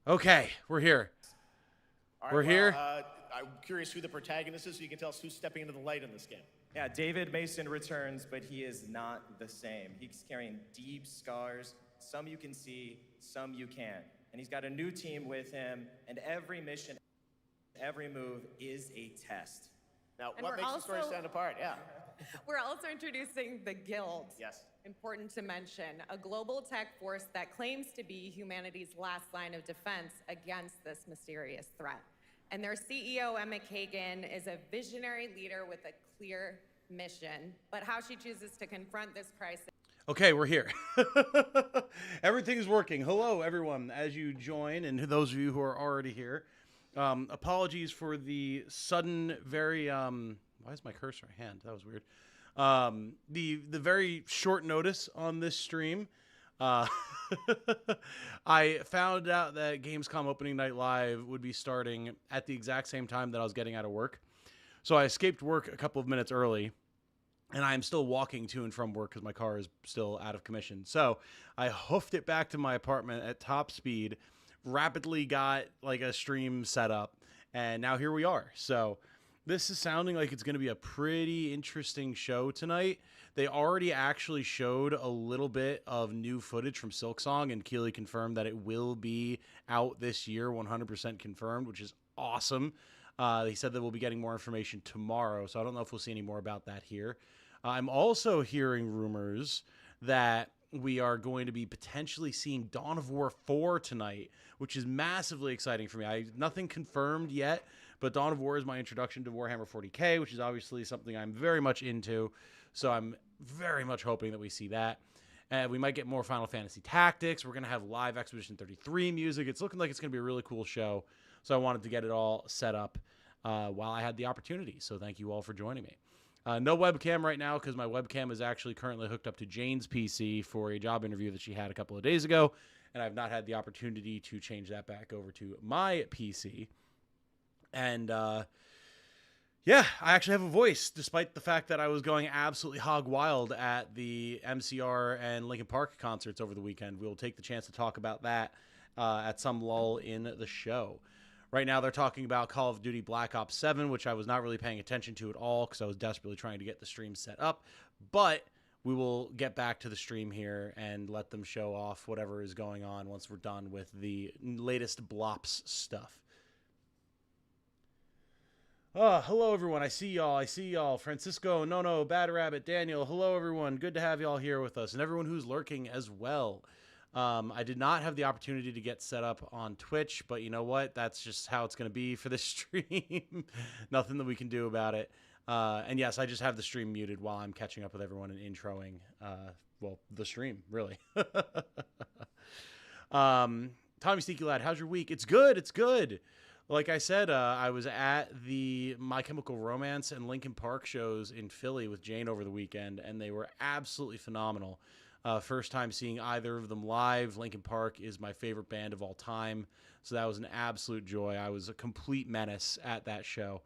Okay, we're here. All right, We're here. I'm curious who the protagonist is, so you can tell us who's stepping into the light in this game. Yeah, David Mason returns, but he is not the same. He's carrying deep scars. Some you can see, some you can't. And he's got a new team with him, and every mission, every move is a test. Now, And what we're makes the story also- stand apart? Yeah. We're also introducing the Guild. Yes. Important to mention, a global tech force that claims to be humanity's last line of defense against this mysterious threat. And their CEO, Emma Kagan, is a visionary leader with a clear mission. But how she chooses to confront this crisis. Okay, we're here. Everything's working. Hello, everyone, as you join, and to those of you who are already here. Apologies for the sudden, very why is my cursor a hand? That was weird. The very short notice on this stream. I found out that Gamescom opening night live would be starting at the exact same time that I was getting out of work. So I escaped work a couple of minutes early, and I'm still walking to and from work because my car is still out of commission. So I hoofed it back to my apartment at top speed, rapidly got like a stream set up, and now here we are. So this is sounding like it's going to be a pretty interesting show tonight. They already actually showed a little bit of new footage from Silksong, and Keeley confirmed that it will be out this year, 100% confirmed, which is awesome. He said that we'll be getting more information tomorrow, so I don't know if we'll see any more about that here. I'm also hearing rumors that we are going to be potentially seeing Dawn of War 4 tonight, which is massively exciting for me. Nothing confirmed yet, but Dawn of War is my introduction to Warhammer 40k, which is obviously something I'm very much into. So I'm very much hoping that we see that. We might get more Final Fantasy Tactics. We're going to have live Expedition 33 music. It's looking like it's going to be a really cool show. So I wanted to get it all set up while I had the opportunity. So thank you all for joining me. No webcam right now because my webcam is actually currently hooked up to Jane's PC for a job interview that she had a couple of days ago. And I've not had the opportunity to change that back over to my PC. And yeah, I actually have a voice, despite the fact that I was going absolutely hog wild at the MCR and Linkin Park concerts over the weekend. We'll take the chance to talk about that at some lull in the show. Right now, they're talking about Call of Duty Black Ops 7, which I was not really paying attention to at all because I was desperately trying to get the stream set up. But we will get back to the stream here and let them show off whatever is going on once we're done with the latest Blops stuff. Oh, hello, everyone. I see y'all. Francisco, No, Bad Rabbit, Daniel. Hello, everyone. Good to have y'all here with us, and everyone who's lurking as well. I did not have the opportunity to get set up on Twitch, but you know what? That's just how it's going to be for this stream. Nothing that we can do about it. And yes, I just have the stream muted while I'm catching up with everyone and introing, well, the stream, really. Tommy Sneaky Lad, how's your week? It's good. Like I said, I was at the My Chemical Romance and Linkin Park shows in Philly with Jane over the weekend, and they were absolutely phenomenal. First time seeing either of them live. Linkin Park is my favorite band of all time, so that was an absolute joy. I was a complete menace at that show.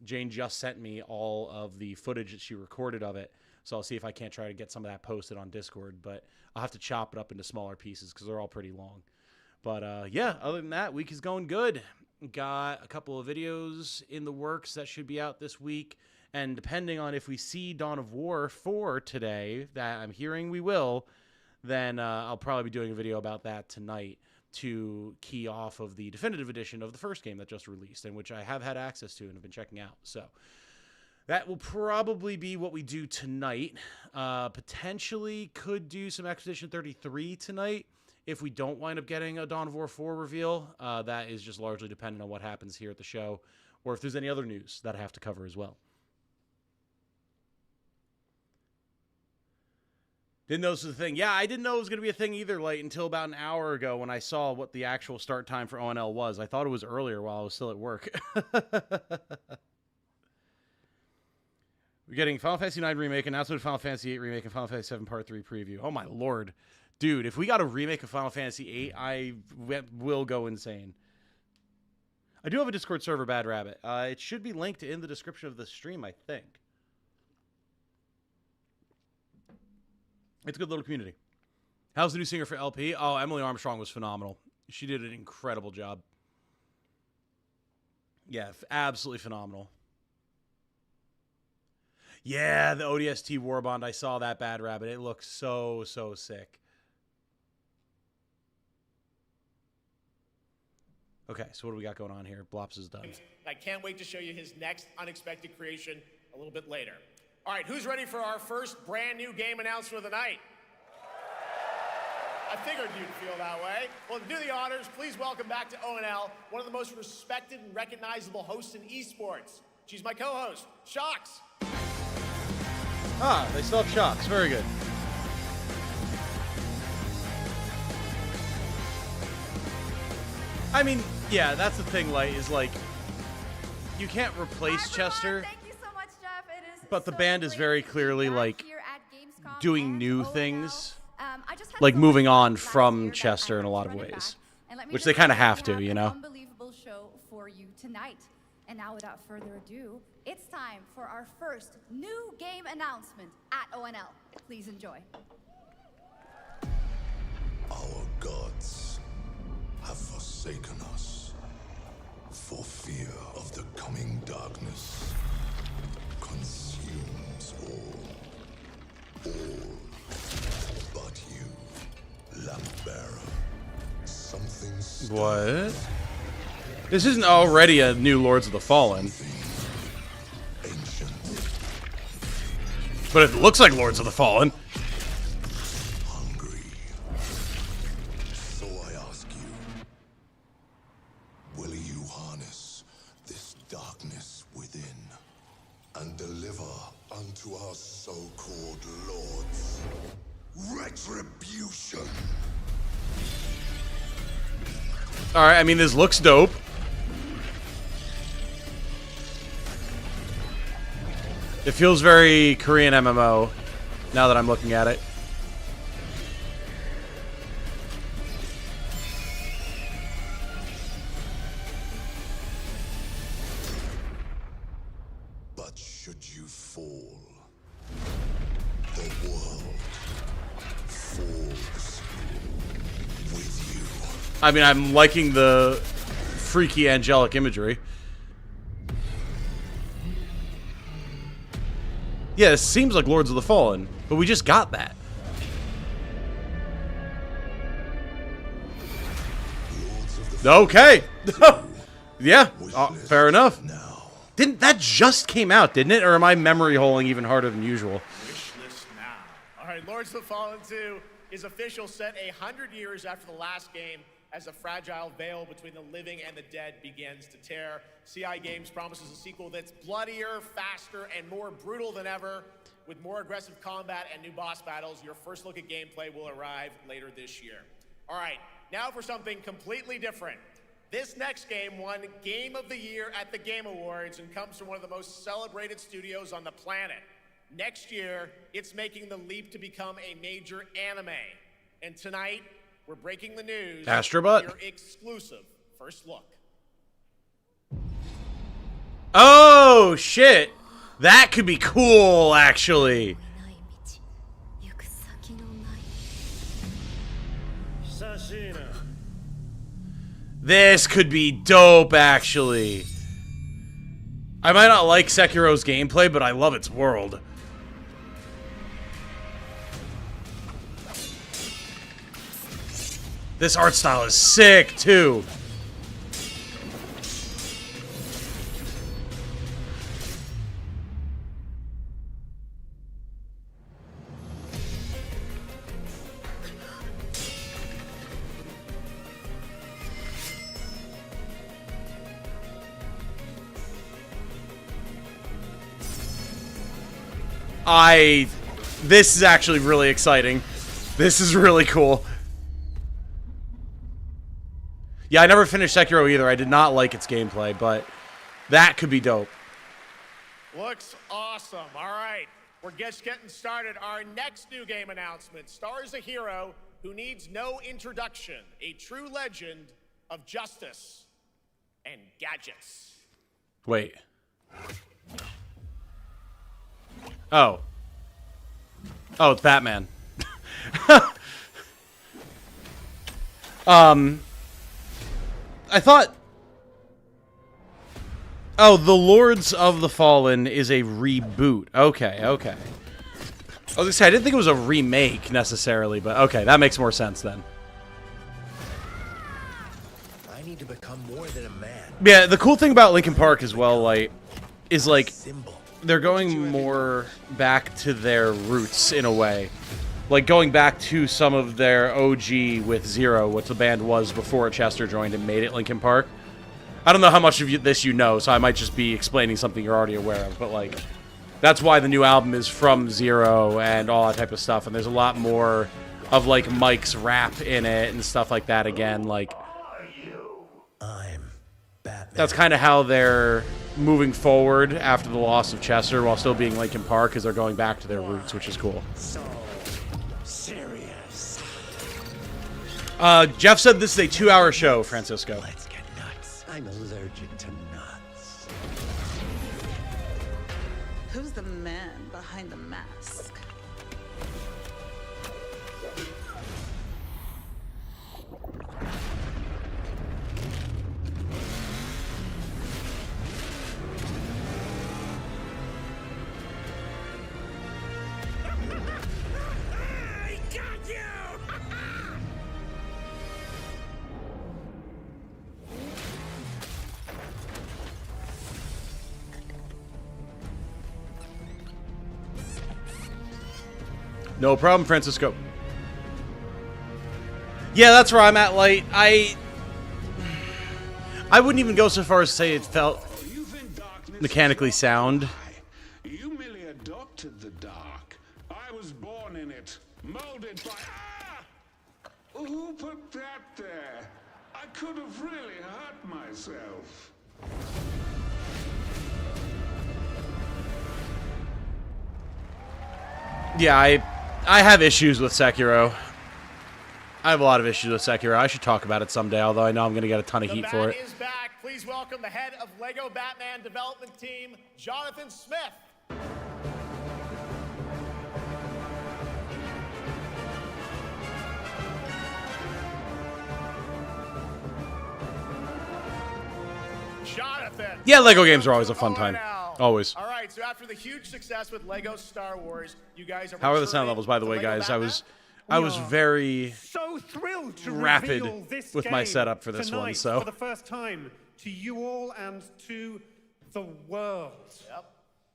Jane just sent me all of the footage that she recorded of it, so I'll see if I can't try to get some of that posted on Discord, but I'll have to chop it up into smaller pieces because they're all pretty long. But yeah, other than that, week is going good. Got a couple of videos in the works that should be out this week. And depending on if we see Dawn of War 4 today, that I'm hearing we will, then I'll probably be doing a video about that tonight to key off of the definitive edition of the first game that just released, and which I have had access to and have been checking out. So that will probably be what we do tonight. Potentially could do some Expedition 33 tonight. If we don't wind up getting a Dawn of War 4 reveal, that is just largely dependent on what happens here at the show, or if there's any other news that I have to cover as well. Didn't know this was a thing. Yeah, I didn't know it was going to be a thing either, like, until about an hour ago when I saw what the actual start time for ONL was. I thought it was earlier while I was still at work. We're getting Final Fantasy IX Remake, announcement of Final Fantasy VIII Remake, and Final Fantasy VII Part 3 preview. Oh, my lord. Dude, if we got a remake of Final Fantasy VIII, I will go insane. I do have a Discord server, Bad Rabbit. It should be linked in the description of the stream, I think. It's a good little community. How's the new singer for LP? Oh, Emily Armstrong was phenomenal. She did an incredible job. Yeah, absolutely phenomenal. Yeah, the ODST Warbond. I saw that, Bad Rabbit. It looks so sick. Okay, so what do we got going on here? Blops is done. I can't wait to show you his next unexpected creation a little bit later. All right, who's ready for our first brand new game announcement of the night? I figured you'd feel that way. Well, to do the honors, please welcome back to ONL, one of the most respected and recognizable hosts in esports. She's my co-host, Shocks. Ah, they still have Shocks. Very good. I mean, yeah, that's the thing, Light, is like, you can't replace Chester. Thank you so much, Jeff. It is But the so band is great very to be clearly, back like, here at Gamescom doing and new ONL. things, I just had like so moving much fun on last from year that Chester I in a had lot to of run it ways. back. And let me Which just they kinda say that have we to, you know? An unbelievable show for you tonight. And now, without further ado, it's time for our first new game announcement at ONL. Please enjoy. Our gods have forsaken us for fear of the coming darkness consumes all but you, lamp bearer. Something What? This isn't already a new Lords of the Fallen. ancient, But it looks like Lords of the Fallen. hungry. So I ask you, will you harness this darkness within and deliver unto our so-called lords retribution? Alright, I mean, this looks dope. It feels very Korean MMO, now that I'm looking at it. But should you fall, the world falls with you. I mean, I'm liking the freaky angelic imagery. Yeah, it seems like Lords of the Fallen, but we just got that. Okay. Yeah, fair enough. Now, Didn't that just came out, didn't it? Or am I memory holing even harder than usual? Wish list now. All right, Lords of the Fallen 2 is official, set 100 years after the last game, as a fragile veil between the living and the dead begins to tear. CI Games promises a sequel that's bloodier, faster, and more brutal than ever. With more aggressive combat and new boss battles, your first look at gameplay will arrive later this year. All right, now for something completely different. This next game won Game of the Year at the Game Awards and comes from one of the most celebrated studios on the planet. Next year, it's making the leap to become a major anime. And tonight, we're breaking the news. Astrobot? Your exclusive first look. Oh, shit. That could be cool, actually. This could be dope, actually. I might not like Sekiro's gameplay, but I love its world. This art style is sick, too. This is actually really exciting. This is really cool. Yeah, I never finished Sekiro either. I did not like its gameplay, but that could be dope. Looks awesome. All right, we're just getting started. Our next new game announcement stars a hero who needs no introduction, a true legend of justice and gadgets. Wait. Oh. Oh, it's Batman. I thought... Oh, the Lords of the Fallen is a reboot. Okay, okay. I was gonna say, I didn't think it was a remake, necessarily, but okay, that makes more sense then. I need to become more than a man. Yeah, the cool thing about Linkin Park as well, like, is like, Symbol. they're going more back to their roots in a way. Like, going back to some of their OG with Zero, what the band was before Chester joined and made it Linkin Park. I don't know how much of this you know, so I might just be explaining something you're already aware of, but, like, that's why the new album is from Zero and all that type of stuff, and there's a lot more of, like, Mike's rap in it and stuff like that again, like... I'm Batman. That's kind of how they're moving forward after the loss of Chester while still being Linkin Park, because they're going back to their roots, which is cool. So serious. Jeff said this is a 2-hour show, Francisco. Let's get nuts. I'm allergic to nuts. Who's the man behind the mask? I got you! No problem, Francisco. Yeah, that's where I'm at, Light. I wouldn't even go so far as to say it felt mechanically sound. You merely adopted the dark. I was born in it, molded by... Ah! Who put that there? I could have really hurt myself. Yeah, I have issues with Sekiro. I have a lot of issues with Sekiro. I should talk about it someday, although I know I'm going to get a ton of heat for it. The Bat is back. Please welcome the head of LEGO Batman development team, Jonathan Smith. Jonathan. Yeah, LEGO games are always a fun time. Always. All right, so after the huge success with LEGO Star Wars, you guys are... How are the sound levels, by the way, guys? I was very so thrilled to rapid reveal this with my game setup for this one, tonight so... for the first time to you all and to the world. Yep.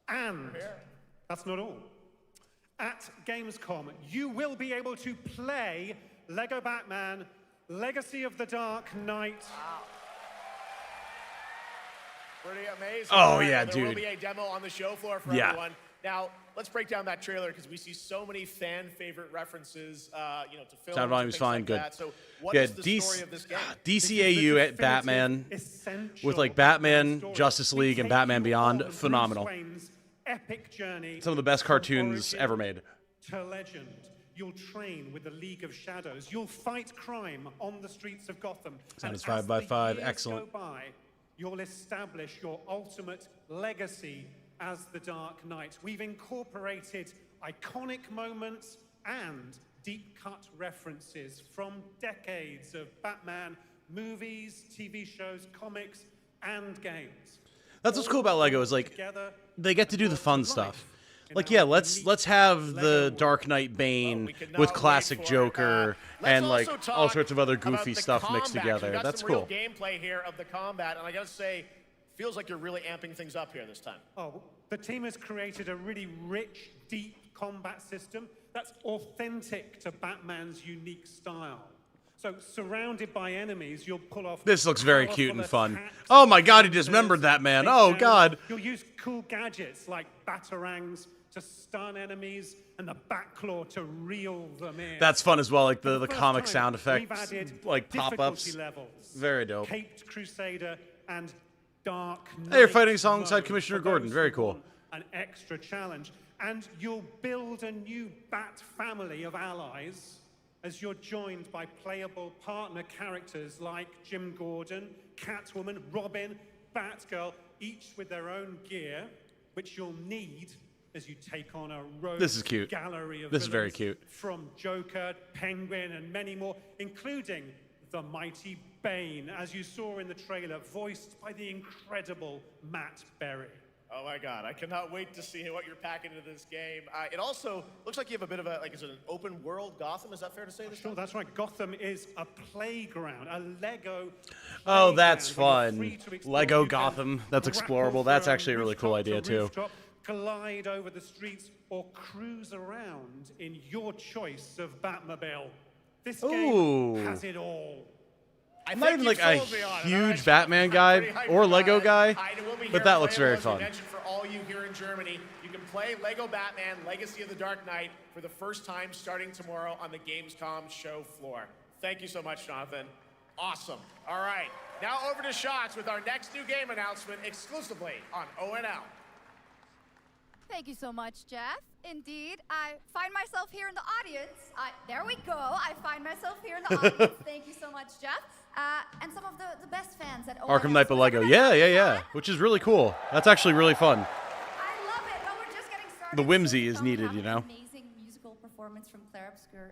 And that's not all. At Gamescom, you will be able to play LEGO Batman Legacy of the Dark Knight. Pretty amazing. Oh, Right, yeah, there will dude. be a demo on the show floor for Yeah. everyone. Now, let's break down that trailer because we see so many fan favorite references, you know, to films. Sound volume's and things fine, like good. That. So, what Yeah, is the story of this game? DCAU at Batman, with like Batman, Justice League, and Batman Beyond, phenomenal. Epic journey. Some of the best cartoons ever made. To legend. You'll train with the League of Shadows. You'll fight crime on the streets of Gotham. Sound And is 5 as by the 5, years excellent. go by, you'll establish your ultimate legacy as the Dark Knight. We've incorporated iconic moments and deep-cut references from decades of Batman movies, TV shows, comics, and games. That's what's cool about LEGO is like Together, they get to do the fun stuff. Like, yeah, let's have the Dark Knight Bane with classic Joker and like all sorts of other goofy stuff mixed together. That's cool. Real gameplay here of the combat, and I gotta say, feels like you're really amping things up here this time. Oh, the team has created a really rich, deep combat system that's authentic to Batman's unique style. So, surrounded by enemies, you'll pull off... This looks very cute and powerful fun. attacks, Oh my God, he blunders, dismembered that man. takedowns. Oh God. You'll use cool gadgets like batarangs to stun enemies and the Batclaw to reel them in. That's fun as well, like For the first comic time, sound we've effects, added like pop-ups. difficulty levels. Very dope. Caped Crusader and Dark Knight. Hey, you're fighting alongside mode Commissioner for Gordon. those Very who cool. want an extra challenge. And you'll build a new Bat family of allies as you're joined by playable partner characters like Jim Gordon, Catwoman, Robin, Batgirl, each with their own gear, which you'll need as you take on a rogue This is cute. gallery of This is very villains cute. from Joker, Penguin, and many more, including the mighty Bane, as you saw in the trailer, voiced by the incredible Matt Berry. Oh my God, I cannot wait to see what you're packing into this game. It also looks like you have a bit of a, like, is it an open world Gotham? Is that fair to say this Sure, time? that's right. Gotham is a playground, a Lego Oh, that's playground where you're fun. free to explore. Lego You can Gotham. That's grapple explorable. That's from actually a really cool rooftop idea, to too. rooftop, glide over the streets, or cruise around in your choice of Batmobile. This Ooh. game has it all. I I'm not think even you've like a sold me on it, all huge right? Batman I'm guy pretty hyped or about Lego it. guy, We'll be but here that looks very playable, as we fun. mentioned, for all you here in Germany, you can play Lego Batman Legacy of the Dark Knight for the first time starting tomorrow on the Gamescom show floor. Thank you so much, Jonathan. Awesome. All right, now over to Shots with our next new game announcement exclusively on ONL. Thank you so much, Jeff. Indeed, I find myself here in the audience. There we go. I find myself here in the audience. Thank you so much, Jeff. And some of the best fans at ONL. Arkham Knight but Lego. Whatever Yeah, that yeah, is, yeah. fun. Which is really cool. That's actually really fun. I love it. But we're just getting started. The whimsy is Silksong needed, have you an know? Amazing musical performance from Claire Obscure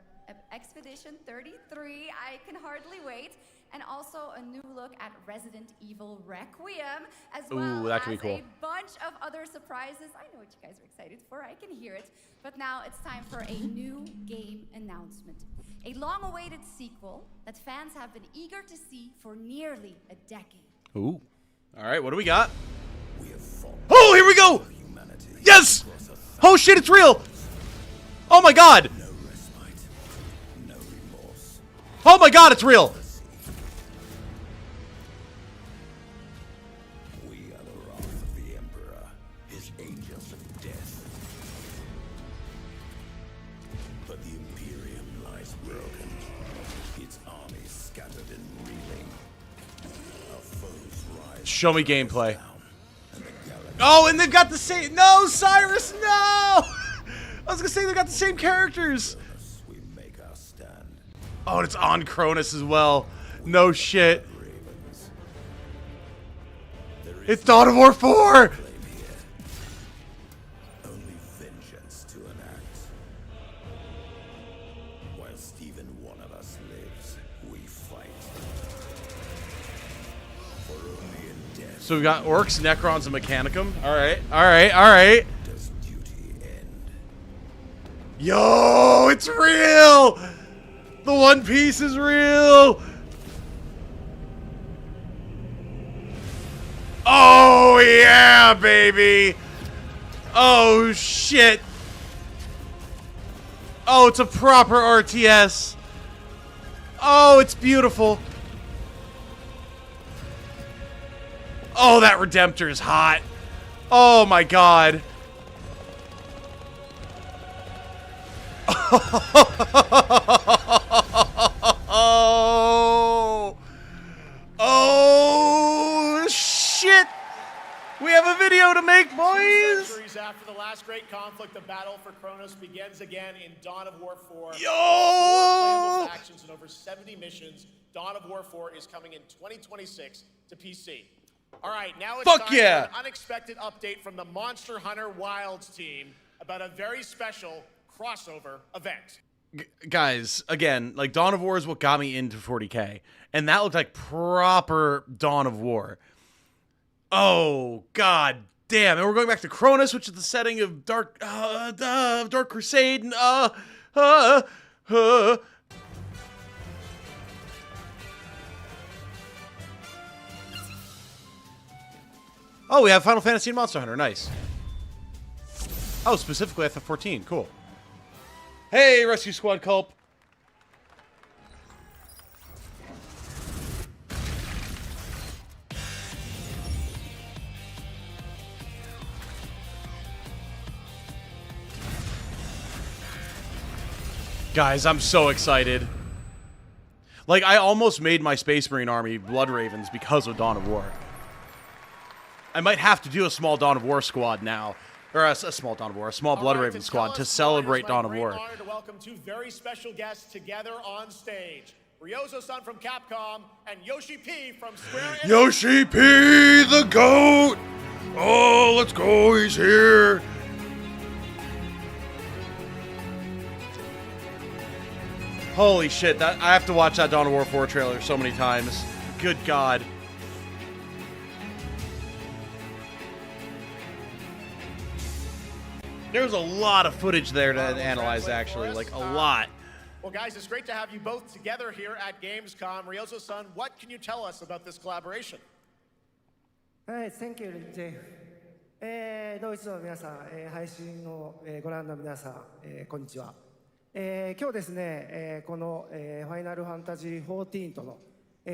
Expedition 33. I can hardly wait. And also a new look at Resident Evil Requiem, as well that could as be cool. a bunch of other surprises. I know what you guys are excited for. I can hear it. But now it's time for a new game announcement. A long-awaited sequel that fans have been eager to see for nearly a decade. Ooh. All right, what do we got? Oh, here we go! Yes! Oh shit, it's real! Oh my god! Oh my god, it's real! We are the wrath of the Emperor, his angels of death. But the Imperium lies broken, its armies scattered and reeling. Our foes rise. Show me gameplay. Oh, and they've got the same. No, Cyrus, no! I was gonna say they've got the same characters. We make our stand. Oh, and it's on Kronos as well. No shit. Ravens. It's Dawn of War 4! Flame here. Only vengeance to enact. Whilst even one of us lives, we fight. For only in death So we got Orcs, Necrons, and Mechanicum. Alright, alright, alright. does duty end. Yo, it's real! The One Piece is real! Oh, yeah, baby! Oh, shit! Oh, it's a proper RTS! Oh, it's beautiful! Oh, that Redemptor is hot! Oh, my God! Oh! Oh, shit! We have a video to make, 2 boys! centuries after the last great conflict, the battle for Kronos begins again in Dawn of War 4. 4 Yo! playable factions and over 70 missions. Dawn of War 4 is coming in 2026 to PC. All right, now it's Fuck time yeah! for an unexpected update from the Monster Hunter Wilds team about a very special crossover event. Guys, again, like Dawn of War is what got me into 40K, and that looked like proper Dawn of War. Oh, god damn. And we're going back to Kronos, which is the setting of Dark Crusade, and Oh, we have Final Fantasy and Monster Hunter. Nice. Oh, specifically FF14. Cool. Hey, Rescue Squad Culp. Guys, I'm so excited. Like, I almost made my Space Marine army Blood Ravens because of Dawn of War. I might have to do a small Dawn of War squad now. Or a small Dawn of War, a small Blood Raven squad to celebrate Dawn of War. It's my great honor to welcome 2 very special guests together on stage. Ryozo-san from Capcom and Yoshi P from Square Enix. Yoshi P, the GOAT! Oh, let's go, he's here! Holy shit, that I have to watch that Dawn of War 4 trailer so many times. Good God. There's a lot of footage there to analyze, actually, like a lot. Well, guys, it's great to have you both together here at Gamescom. Ryozo-san, what can you tell us about this collaboration? Thank you, Jeff. ドイツの皆さん、配信をご覧の皆さん、こんにちは。今日ですね、このファイナルファンタジー14との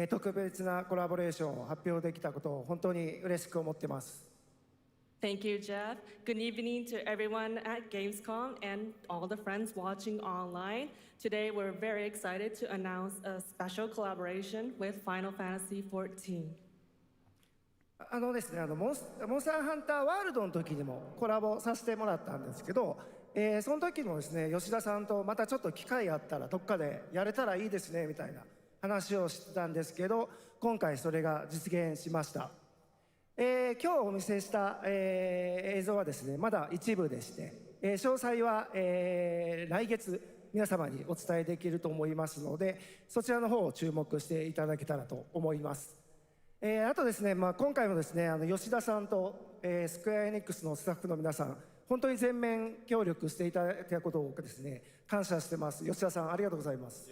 特別なコラボレーションを発表できたことを本当に嬉しく思ってます。Thank you, Jeff. Good evening to everyone at Gamescom and all the friends watching online. Today, we're very excited to announce a special collaboration with Final Fantasy XIV. ですね、モンスターハンターワールドの時にもコラボさせてもらったんですけど、その時もですね、吉田さんとまたちょっと機会あったらどっかでやれたらいいですねみたいな話をしてたんですけど、今回それが実現しました。今日お見せした、映像はですね、まだ一部でして、詳細は、来月皆様にお伝えできると思いますので、そちらの方を注目していただけたらと思います。あとですね、今回もですね、吉田さんと、スクエアエニックスのスタッフの皆さん、本当に全面協力していただいたことをですね、感謝してます。吉田さん、ありがとうございます。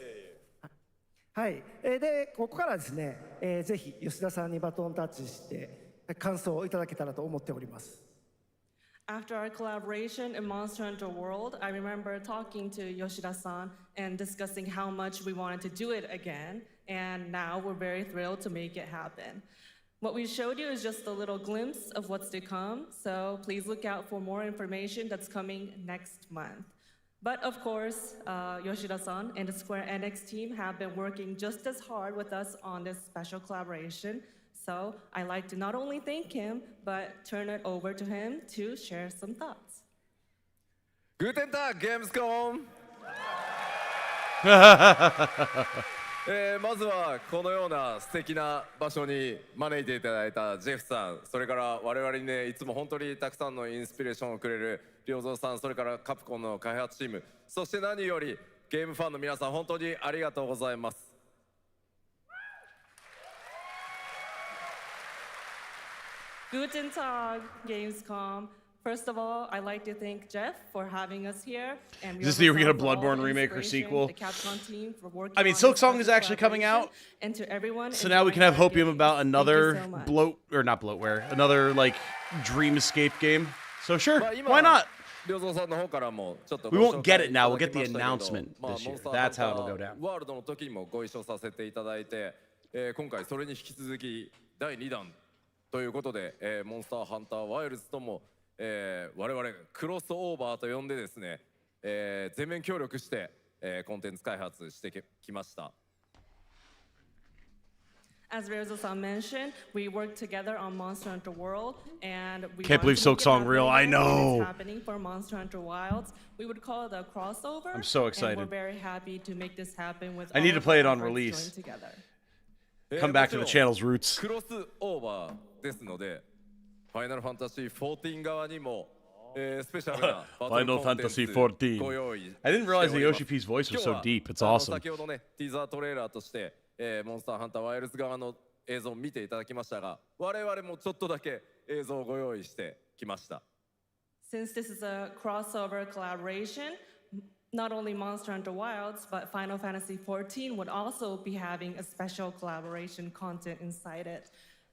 はい。で、ここからですね、ぜひ吉田さんにバトンタッチして感想をいただけたらと思っております。After our collaboration in Monster Hunter World, I remember talking to Yoshida-san and discussing how much we wanted to do it again, and now we're very thrilled to make it happen. What we showed you is just a little glimpse of what's to come, so please look out for more information that's coming next month. But of course, Yoshida-san and the Square Enix team have been working just as hard with us on this special collaboration. So I'd like to not only thank him, but turn it over to him to share some thoughts. Guten Tag, Gamescom! まずはこのような素敵な場所に招いていただいたジェフさん、それから我々にね、いつも本当にたくさんのインスピレーションをくれる良三さん、それからカプコンの開発チーム、そして何よりゲームファンの皆さん、本当にありがとうございます。Guten Tag, Gamescom. First of all, I'd like to thank Jeff for having us here. And Is this the year we get a Bloodborne remake or sequel? I mean, Silksong is actually coming out. And to everyone, so now we can have hopium about another not bloatware, another like dreamscape game. So sure, why not? We won't get it now. We'll get the announcement this year. That's how it'll go down. ワールドの時にもご一緒させていただいて、今回それに引き続き第2弾ということで、モンスターハンターワイルズとも、我々クロスオーバーと呼んでですね、全面協力して、コンテンツ開発してきました。As Ryozo-san mentioned, we worked together on Monster Hunter World, and we can't believe Silksong real. I know. It's happening for Monster Hunter Wilds. We would call it a crossover. I'm so excited. And we're very happy to make this happen with. I need to play it on release. Come back to the channel's roots. クロスオーバーですので、ファイナルファンタジー14側にも、スペシャルなバトルコンテンツご用意。I didn't realize the Yoshi P's voice was so deep. It's awesome. 先ほどね、ティザートレーラーとして、モンスターハンターワイルズ側の映像を見ていただきましたが、我々もちょっとだけ映像をご用意してきました。Since this is a crossover collaboration, not only Monster Hunter Wilds, but Final Fantasy XIV would also be having a special collaboration content inside it.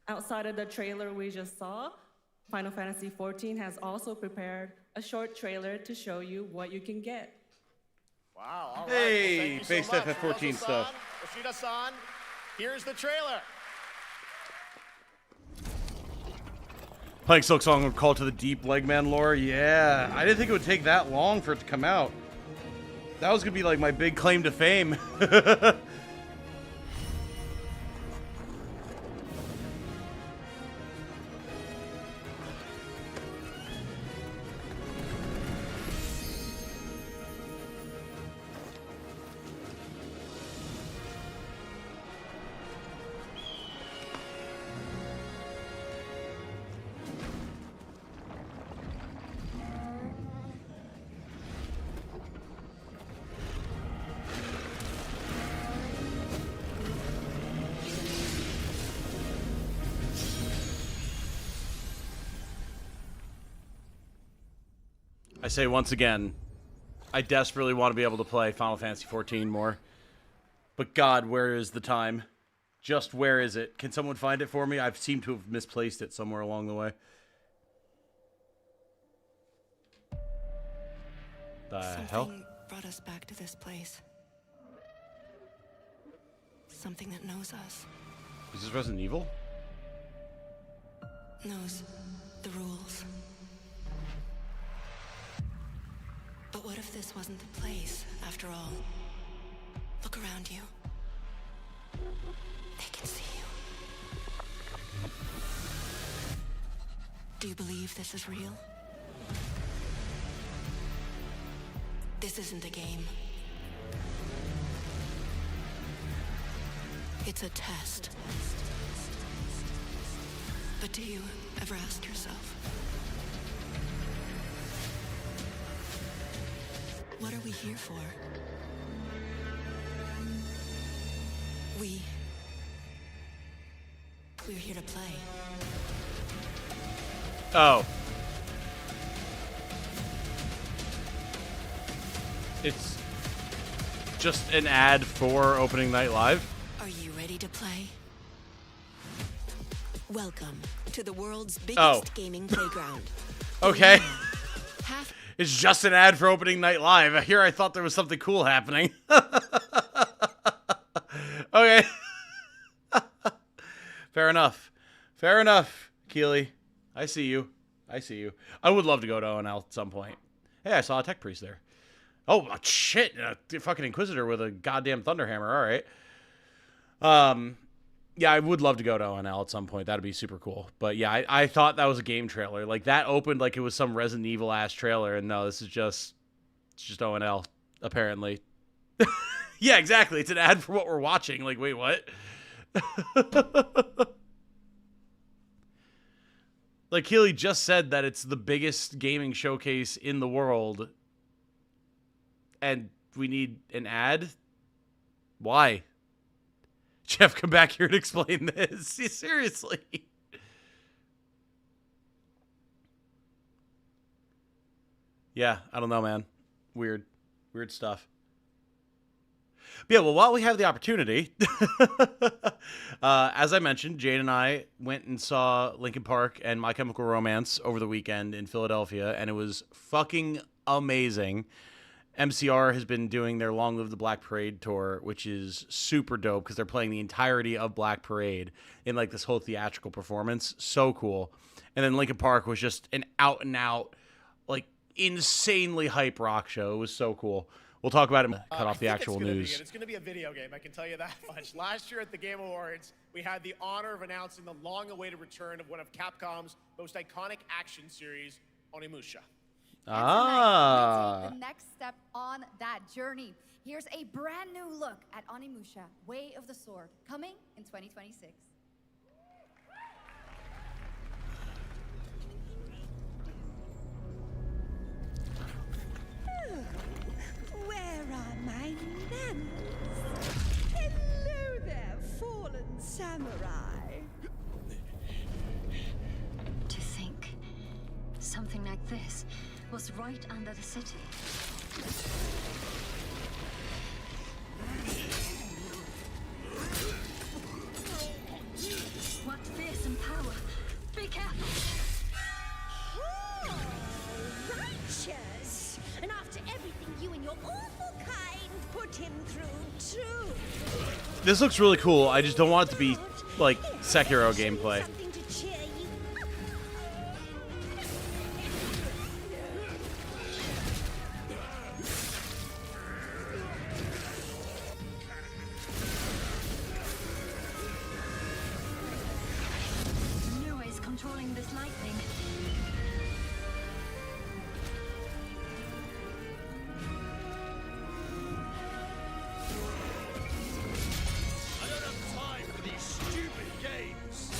Outside of the trailer we just saw, Final Fantasy XIV has also prepared a short trailer to show you what you can get. Wow, all right. Hey, well, base so FF14 stuff. Yoshida-san, here's the trailer. Playing Silksong would call to the deep Legman lore. Yeah, I didn't think it would take that long for it to come out. That was gonna be like my big claim to fame. I say once again, I desperately want to be able to play Final Fantasy XIV more. But God, where is the time? Just where is it? Can someone find it for me? I've seemed to have misplaced it somewhere along the way. The hell? Something brought us back to this place. Something that knows us. Is this Resident Evil? Knows the rules. But what if this wasn't the place, after all? Look around you. They can see you. Do you believe this is real? This isn't a game. It's a test. But do you ever ask yourself, what are we here for? We're here to play. Oh. It's just an ad for opening night live. Are you ready to play? Welcome to the world's biggest Oh. gaming playground. Okay. It's just an ad for opening night live. Here I thought there was something cool happening. Okay. Fair enough. Fair enough, Keely. I see you. I see you. I would love to go to ONL at some point. Hey, I saw a tech priest there. Oh, shit. A fucking Inquisitor with a goddamn Thunderhammer. All right. Yeah, I would love to go to ONL at some point. That'd be super cool. But yeah, I thought that was a game trailer. Like, that opened like it was some Resident Evil-ass trailer. And no, this is just... It's just ONL, apparently. Yeah, exactly. It's an ad for what we're watching. Like, wait, what? Like, Keely just said that it's the biggest gaming showcase in the world. And we need an ad? Why? Jeff, come back here and explain this. Seriously. Yeah, I don't know, man. Weird. Weird stuff. But yeah, well, while we have the opportunity, as I mentioned, Jade and I went and saw Linkin Park and My Chemical Romance over the weekend in Philadelphia, and it was fucking amazing. MCR has been doing their Long Live the Black Parade tour, which is super dope because they're playing the entirety of Black Parade in like this whole theatrical performance. So cool. And then Linkin Park was just an out and out, like insanely hype rock show. It was so cool. We'll talk about it. Cut off the actual news. It's going to be a video game, I can tell you that much. Last year at the Game Awards, we had the honor of announcing the long-awaited return of one of Capcom's most iconic action series, Onimusha. We'll take the next step on that journey. Here's a brand new look at Onimusha, Way of the Sword, coming in 2026. Where are my manners? Hello there, fallen samurai. To think something like this was right under the city. What fearsome power! Be careful! Oh, righteous! And after everything you and your awful kind put him through, too. This looks really cool. I just don't want it to be like Sekiro gameplay. Something to cheer you up. New ways controlling this lightning. I don't have time for these stupid games.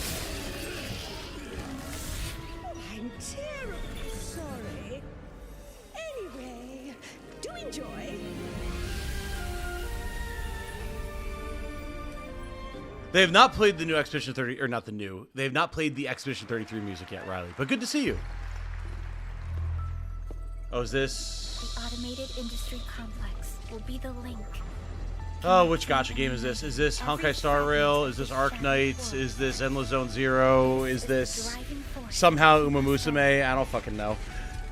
I'm terribly sorry. Anyway, do enjoy. They have not played the new Expedition 30, or not the new. They have not played the Expedition 33 music yet, Riley. But good to see you. Oh, is this? The automated industry complex will be the link. Oh, which gacha game is this? Is this Honkai Star Rail? Is this Arc Knights? Is this Endless Zone Zero? Is this somehow Uma Musume? I don't fucking know.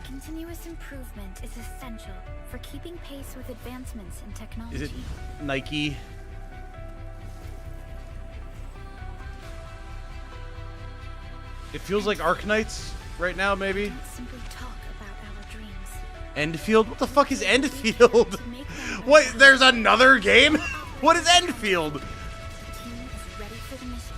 Continuous improvement is essential for keeping pace with advancements in technology. Is it Nike? It feels like Arc Knights right now, maybe? Simply talk about our dreams. Endfield? What the fuck is Endfield? What? There's another game? What is Endfield? The team is ready for the mission.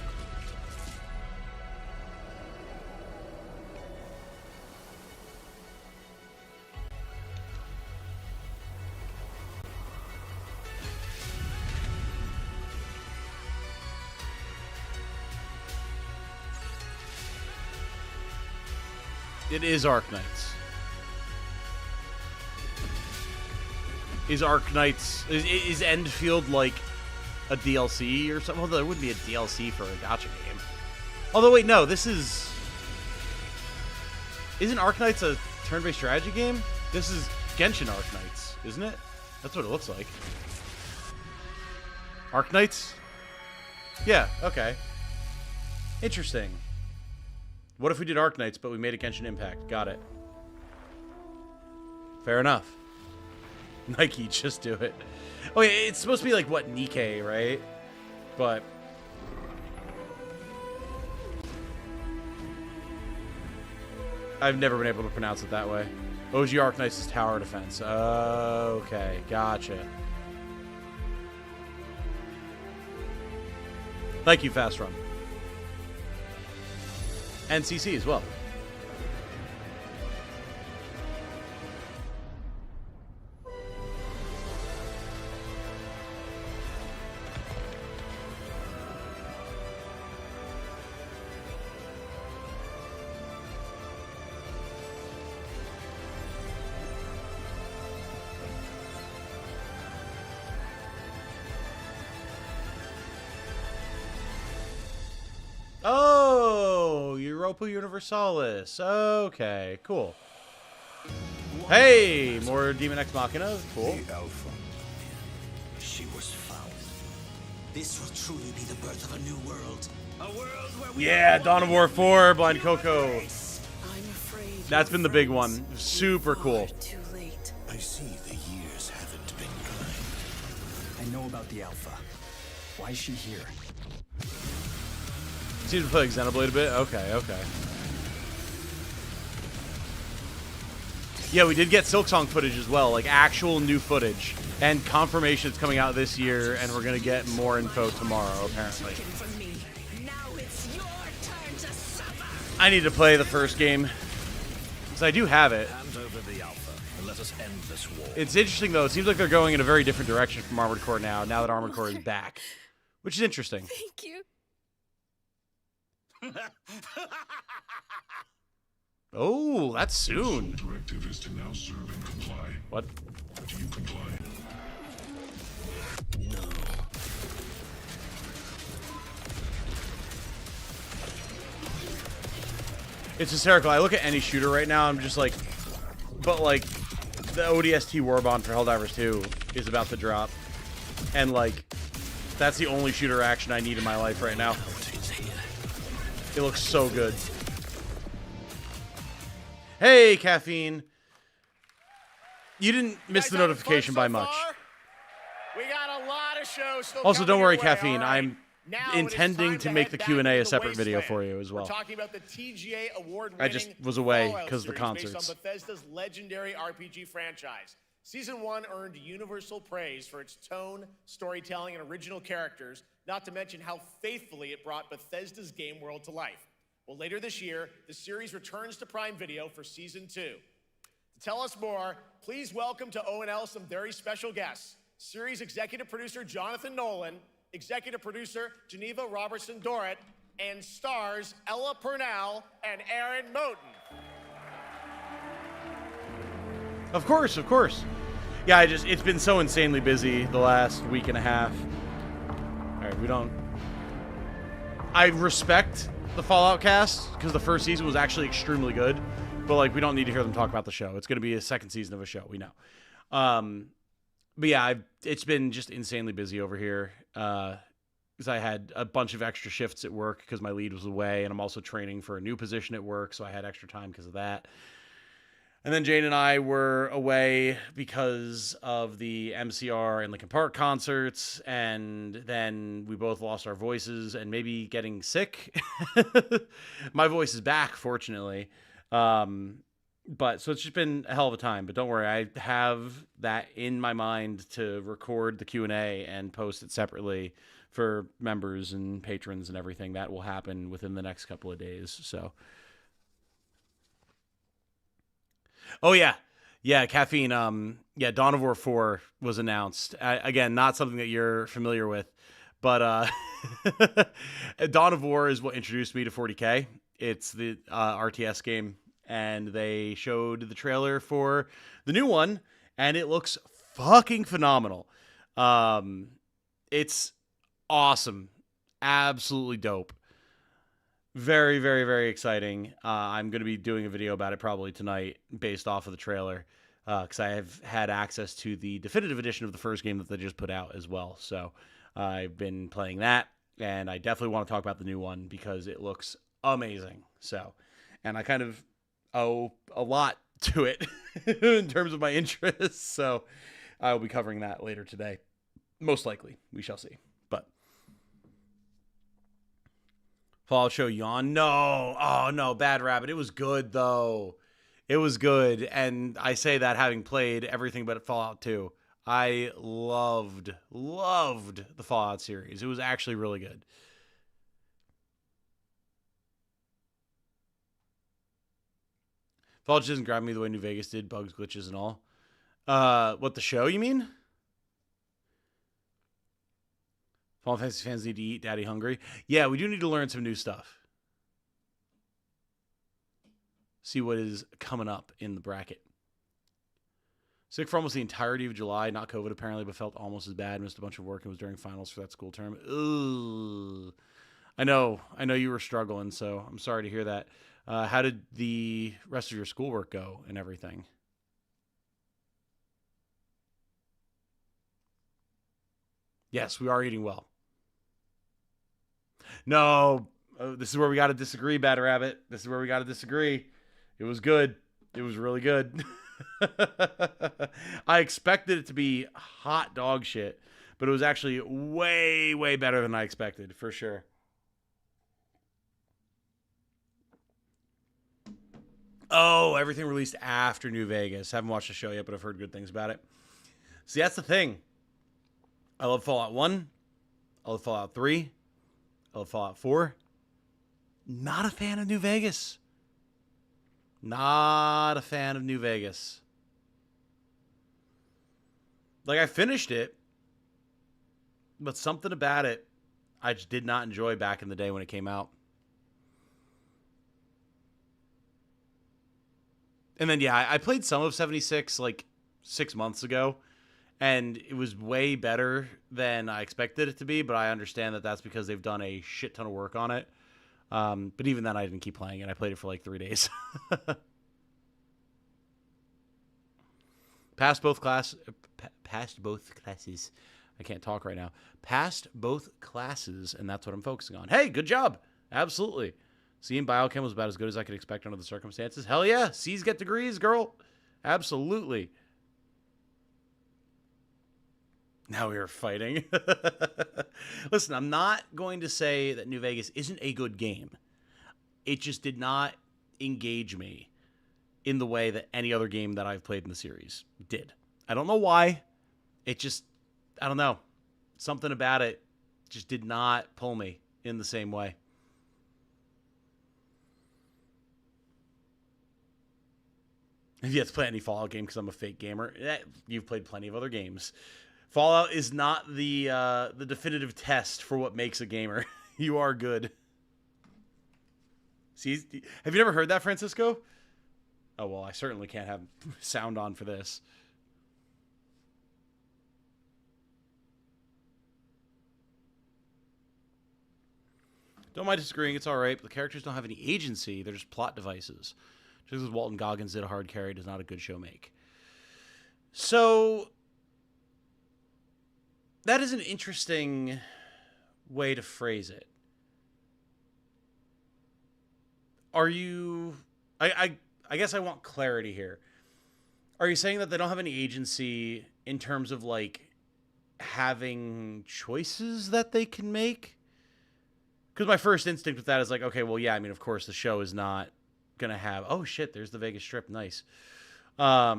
It is Arc Knights. Is Arc Knights... Is Endfield like a DLC or something? Although it wouldn't be a DLC for a gacha game. Although, wait, no. This is... Isn't Arc Knights a turn-based strategy game? This is Genshin Arc Knights, isn't it? That's what it looks like. Arc Knights? Yeah, okay. Interesting. What if we did Arc Knights, but we made a Genshin Impact? Got it. Fair enough. Nike, just do it. Oh, yeah, it's supposed to be like, what, Nikkei, right? But... I've never been able to pronounce it that way. OG Arc Knights is tower defense. Okay, gotcha. Thank you, Fast Run. And CC as well. Oh, Europa Universalis. Okay, cool. Hey, more Demon Ex Machina. Cool. The Alpha. She was found. This will truly be the birth of a new world. A world where we Yeah, Dawn of War 4, Blind Coco. That's been the big one. Super cool. I see the years haven't been kind. I know about the Alpha. Why is she here? Seems to play like Xenoblade a bit. Okay, okay. Yeah, we did get Silksong footage as well, like actual new footage. And confirmation it's coming out this year, and we're going to get more info tomorrow, apparently. I need to play the first game, because I do have it. Hand over the Alpha and let us end this war. It's interesting, though. It seems like they're going in a very different direction from Armored Core now that Armored Core is back. Which is interesting. Thank you. Oh, that's soon. The directive is to now serve and comply. What? Do you comply? No. It's hysterical. I look at any shooter right now, I'm just like, but like, the ODST Warbond for Helldivers 2 is about to drop. And like, that's the only shooter action I need in my life right now. It looks so good. Hey, Caffeine. You didn't miss the notification by much. We got a lot of shows still Also, don't worry, coming your way, Caffeine. all right? I'm Now it is intending time to to make head the back Q&A a into the separate video wasteland. for you as well. We're talking about the TGA award-winning I just was away Fallout because of the series based concerts. on Bethesda's legendary RPG franchise. Season 1 earned universal praise for its tone, storytelling, and original characters, not to mention how faithfully it brought Bethesda's game world to life. Well, later this year, the series returns to Prime Video for Season 2. To tell us more, please welcome to ONL some very special guests. Series executive producer Jonathan Nolan, executive producer Geneva Robertson-Dorrit, and stars Ella Purnell and Aaron Moten. Of course, of course. Yeah, it's been so insanely busy the last week and a half. All right, I respect the Fallout cast because the first season was actually extremely good. But like, we don't need to hear them talk about the show. It's going to be a second season of a show. We know. But yeah, it's been just insanely busy over here. Because I had a bunch of extra shifts at work because my lead was away, and I'm also training for a new position at work, so I had extra time because of that. And then Jane and I were away because of the MCR and Linkin Park concerts, and then we both lost our voices and maybe getting sick. My voice is back, fortunately. But so it's just been a hell of a time. But don't worry, I have that in my mind to record the Q&A and post it separately for members and patrons and everything. That will happen within the next couple of days. So, oh yeah, caffeine. Dawn of War 4 was announced. Again, not something that you're familiar with, but Dawn of War is what introduced me to 40K. It's the RTS game. And they showed the trailer for the new one, and it looks fucking phenomenal. It's awesome. Absolutely dope. Very, very, very exciting. I'm going to be doing a video about it probably tonight based off of the trailer, because I have had access to the definitive edition of the first game that they just put out as well. So I've been playing that, and I definitely want to talk about the new one because it looks amazing. So, and I kind of owe a lot to it in terms of my interests, so I'll be covering that later today. Most likely. We shall see. But Fallout show yawn? No. Oh, no. Bad Rabbit. It was good, though. It was good, and I say that having played everything but Fallout 2. I loved the Fallout series. It was actually really good. Fallout doesn't grab me the way New Vegas did, bugs, glitches, and all. What, the show, you mean? Final Fantasy fans need to eat, daddy hungry. Yeah, we do need to learn some new stuff. See what is coming up in the bracket. Sick for almost the entirety of July. Not COVID, apparently, but felt almost as bad. Missed a bunch of work and was during finals for that school term. Ugh. I know you were struggling, so I'm sorry to hear that. How did the rest of your schoolwork go and everything? Yes, we are eating well. No, this is where we got to disagree, Bad Rabbit. This is where we got to disagree. It was good. It was really good. I expected it to be hot dog shit, but it was actually way, way better than I expected, for sure. Oh, everything released after New Vegas. Haven't watched the show yet, but I've heard good things about it. See, that's the thing. I love Fallout 1. I love Fallout 3. I love Fallout 4. Not a fan of New Vegas. Not a fan of New Vegas. Like, I finished it, but something about it I just did not enjoy back in the day when it came out. And then, yeah, I played some of 76 like 6 months ago, and it was way better than I expected it to be, but I understand that that's because they've done a shit ton of work on it. But even then, I didn't keep playing it. I played it for like 3 days. Passed both classes. I can't talk right now. Passed both classes, and that's what I'm focusing on. Hey, good job. Absolutely. Seeing biochem was about as good as I could expect under the circumstances. Hell yeah. C's get degrees, girl. Absolutely. Now we are fighting. Listen, I'm not going to say that New Vegas isn't a good game. It just did not engage me in the way that any other game that I've played in the series did. I don't know why. It just, I don't know. Something about it just did not pull me in the same way. If you have to play any Fallout game because I'm a fake gamer, you've played plenty of other games. Fallout is not the definitive test for what makes a gamer. You are good. See, have you never heard that, Francisco? Oh, well, I certainly can't have sound on for this. Don't mind disagreeing. It's all right. But the characters don't have any agency. They're just plot devices. Just because Walton Goggins did a hard carry does not a good show make. So that is an interesting way to phrase it. Are you... I guess I want clarity here. Are you saying that they don't have any agency in terms of, like, having choices that they can make? Because my first instinct with that is like, okay, well, yeah, I mean, of course, the show is not going to have... Oh, shit, there's the Vegas Strip. Nice. They're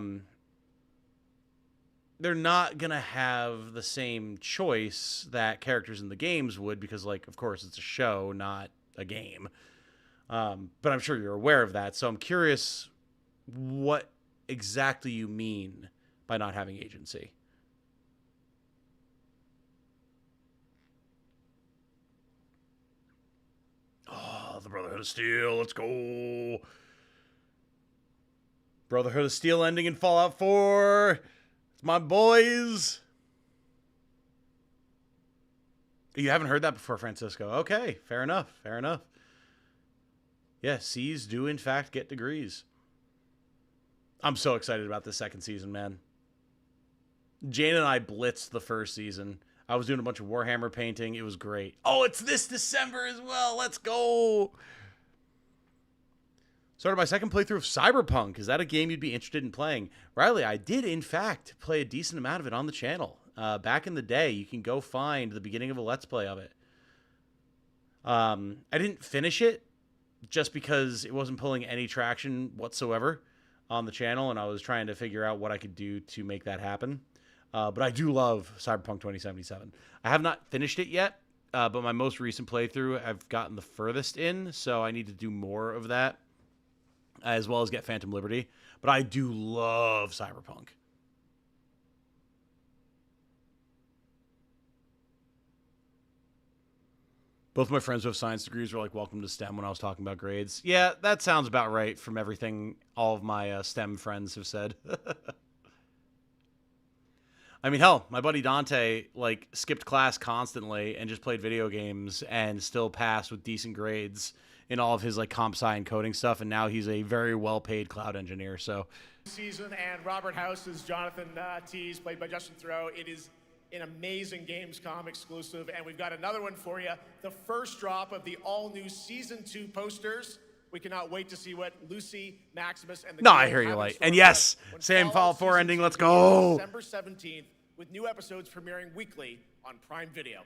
not going to have the same choice that characters in the games would because, like, of course, it's a show, not a game. But I'm sure you're aware of that. So I'm curious what exactly you mean by not having agency. Oh, the Brotherhood of Steel. Let's go. Brotherhood of Steel ending in Fallout 4. It's my boys. You haven't heard that before, Francisco. Okay, fair enough. Fair enough. Yeah, C's do, in fact, get degrees. I'm so excited about this second season, man. Jane and I blitzed the first season. I was doing a bunch of Warhammer painting. It was great. Oh, it's this December as well. Let's go. Started my second playthrough of Cyberpunk. Is that a game you'd be interested in playing? Riley, I did, in fact, play a decent amount of it on the channel. Back in the day, you can go find the beginning of a Let's Play of it. I didn't finish it just because it wasn't pulling any traction whatsoever on the channel, and I was trying to figure out what I could do to make that happen. But I do love Cyberpunk 2077. I have not finished it yet, but my most recent playthrough, I've gotten the furthest in, so I need to do more of that, as well as get Phantom Liberty. But I do love Cyberpunk. Both my friends who have science degrees were like, welcome to STEM when I was talking about grades. Yeah, that sounds about right from everything all of my STEM friends have said. I mean, hell, my buddy Dante, like, skipped class constantly and just played video games and still passed with decent grades in all of his, like, comp sci and coding stuff, and now he's a very well-paid cloud engineer, so... Season, and Robert House is Jonathan Tees, played by Justin Theroux. It is an amazing Gamescom exclusive, and we've got another one for you. The first drop of the all-new Season 2 posters. We cannot wait to see what Lucy, Maximus, and the... No, I hear you, Light. And yes, same Fallout 4 ending, let's go! December 17th, with new episodes premiering weekly on Prime Video.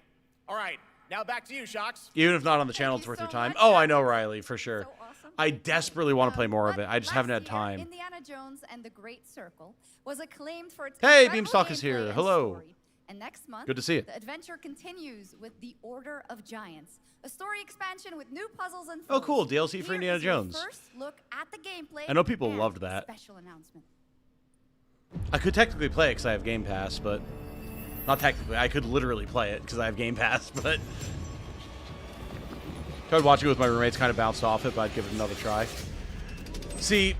All right, now back to you, Shocks. Even if not on the channel, it's worth your time. Oh, I know, Riley, for sure. So awesome. I desperately want to play more of it. I just haven't had time. Indiana Jones and the Great Circle was acclaimed for its Hey, Beamstalk is here. Hello. Story. And next month, good to see it. The adventure continues with The Order of Giants, a story expansion with new puzzles and Oh, cool. DLC for Indiana Jones. First look at the gameplay. I know people loved that. Special announcement. I could technically play it because I have Game Pass, but... Not technically. I could literally play it because I have Game Pass, but... Tried watching it with my roommates, kind of bounced off it, but I'd give it another try. See,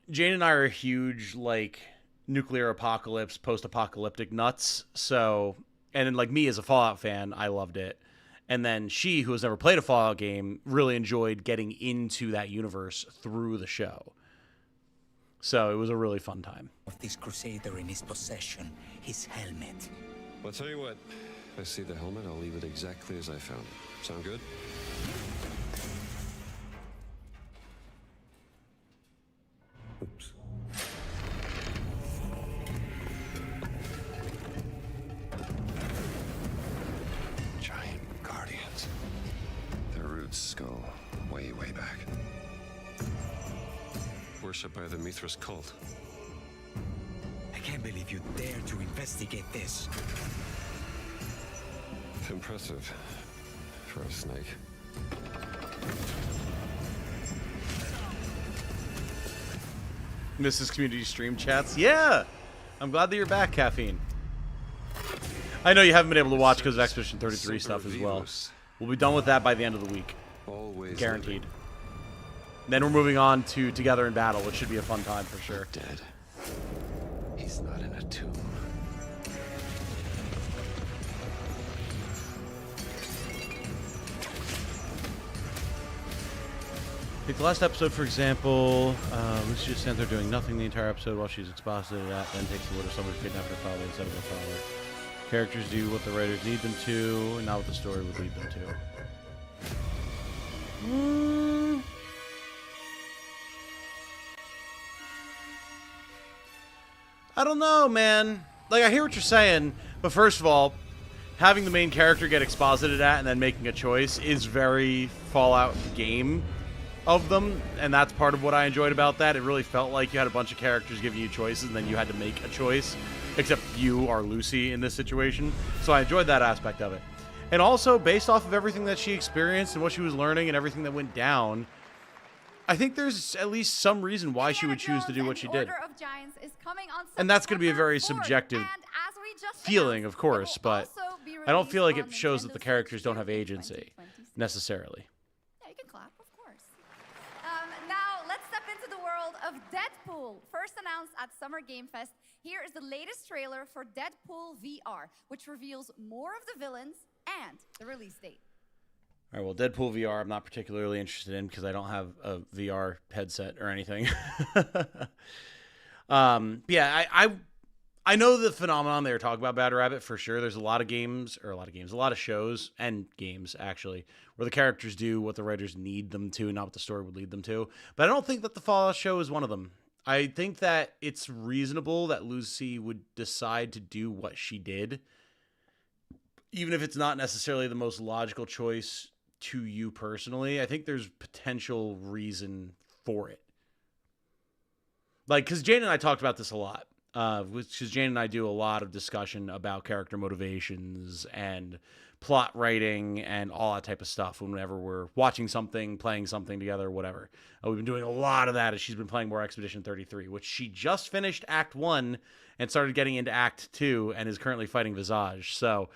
Jane and I are huge, like... nuclear apocalypse, post-apocalyptic nuts. So, and then, like, me as a Fallout fan, I loved it. And then she, who has never played a Fallout game, really enjoyed getting into that universe through the show. So it was a really fun time. Of this Crusader in his possession, his helmet. I'll tell you what, if I see the helmet, I'll leave it exactly as I found it. Sound good? Oops. Skull, way back. Worshipped by the Mithras cult. I can't believe you dare to investigate this. Impressive for a snake. Mrs. Community Stream Chats. Yeah! I'm glad that you're back, Caffeine. I know you haven't been able to watch because of Expedition 33 stuff as well. We'll be done with that by the end of the week. Always guaranteed. Then we're moving on to Together in Battle, which should be a fun time for sure. Dead. He's not in a tomb. Take the last episode, for example. Lucy just stands there doing nothing the entire episode while she's exposited at, then takes the word of someone who kidnapped her father instead of her father. Characters do what the writers need them to, and not what the story would lead them to. I don't know, man. Like, I hear what you're saying, but first of all, having the main character get exposited at and then making a choice is very Fallout game of them, and that's part of what I enjoyed about that. It really felt like you had a bunch of characters giving you choices, and then you had to make a choice, except you are Lucy in this situation. So I enjoyed that aspect of it. And also, based off of everything that she experienced and what she was learning and everything that went down, I think there's at least some reason why she would choose to do what she did. And that's going to be a very subjective feeling, of course, but I don't feel like it shows that the characters don't have agency, necessarily. Yeah, you can clap, of course. Now, let's step into the world of Deadpool. First announced at Summer Game Fest, here is the latest trailer for Deadpool VR, which reveals more of the villains and the release date. All right, well, Deadpool VR I'm not particularly interested in because I don't have a VR headset or anything. Yeah, I know the phenomenon they were talking about, Bad Rabbit, for sure. There's a lot of shows and games, actually, where the characters do what the writers need them to, not what the story would lead them to. But I don't think that the Fallout show is one of them. I think that it's reasonable that Lucy would decide to do what she did, even if it's not necessarily the most logical choice to you personally. I think there's potential reason for it. Like, because Jane and I talked about this a lot. Because Jane and I do a lot of discussion about character motivations and plot writing and all that type of stuff whenever we're watching something, playing something together, whatever. We've been doing a lot of that as she's been playing more Expedition 33, which she just finished Act 1 and started getting into Act 2 and is currently fighting Visage. So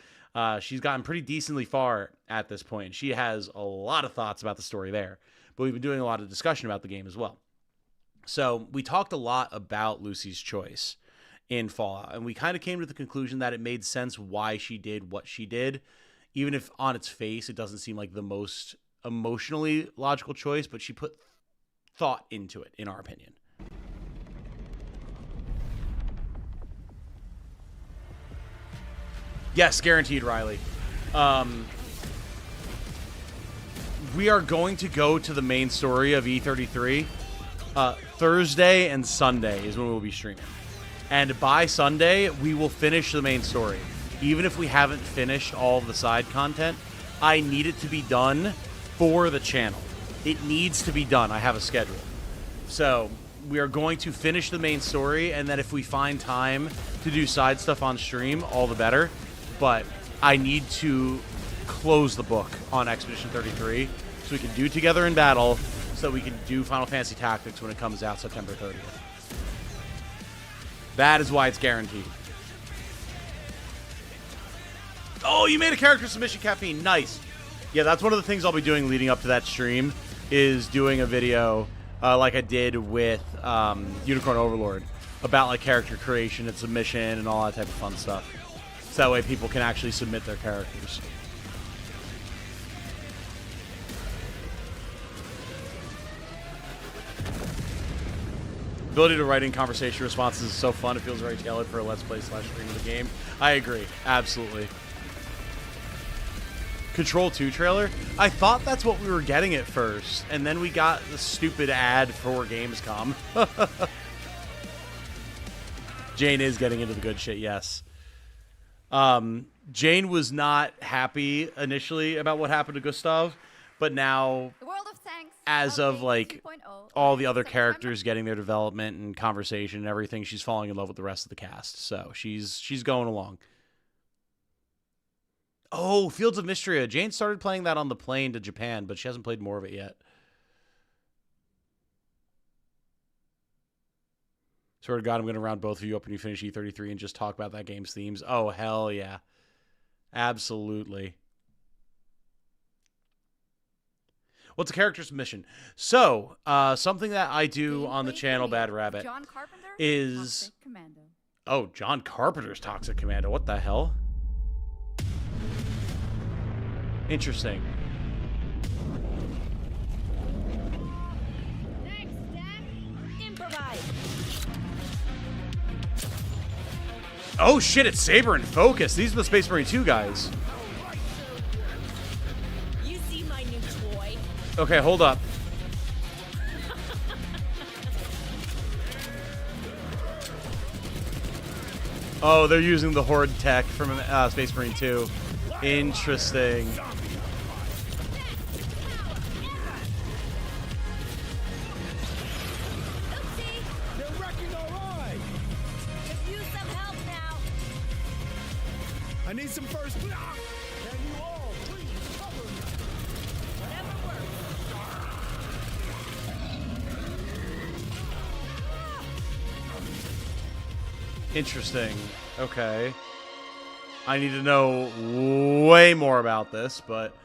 she's gotten pretty decently far at this point. She has a lot of thoughts about the story there, but we've been doing a lot of discussion about the game as well. So we talked a lot about Lucy's choice in Fallout, and we kind of came to the conclusion that it made sense why she did what she did, even if on its face it doesn't seem like the most emotionally logical choice, but she put thought into it, in our opinion. Yes, guaranteed, Riley. We are going to go to the main story of E33 Thursday and Sunday is when we'll be streaming. And by Sunday, we will finish the main story. Even if we haven't finished all of the side content, I need it to be done for the channel. It needs to be done. I have a schedule. So we are going to finish the main story, and then if we find time to do side stuff on stream, all the better. But I need to close the book on Expedition 33 so we can do Together in Battle, so that we can do Final Fantasy Tactics when it comes out September 30th. That is why it's guaranteed. Oh, you made a character submission, Caffeine. Nice. Yeah, that's one of the things I'll be doing leading up to that stream, is doing a video like I did with Unicorn Overlord about like character creation and submission and all that type of fun stuff. So that way people can actually submit their characters. Ability to write in conversation responses is so fun. It feels very tailored for a Let's Play / stream of the game. I agree. Absolutely. Control 2 trailer? I thought that's what we were getting at first, and then we got the stupid ad for Gamescom. Jane is getting into the good shit, yes. Jane was not happy initially about what happened to Gustav, but now, as of like all the other characters getting their development and conversation and everything, she's falling in love with the rest of the cast. So she's going along. Oh, Fields of Mystria. Jane started playing that on the plane to Japan, but she hasn't played more of it yet. Swear to God, I'm going to round both of you up when you finish E33 and just talk about that game's themes. Oh, hell yeah. Absolutely. What's a character submission? So, something that I do on the channel, Bad Rabbit, John Carpenter, is... Toxic Commando. Oh, John Carpenter's Toxic Commando. What the hell? Interesting. Oh shit, it's Saber and Focus. These are the Space Marine 2 guys. You see my new toy? Okay, hold up. Oh, they're using the Horde tech from Space Marine 2. Interesting. They're wrecking our ride. Could use some help now. I need some first. Can you all please cover me? Whatever works. Interesting. Okay. I need to know way more about this, but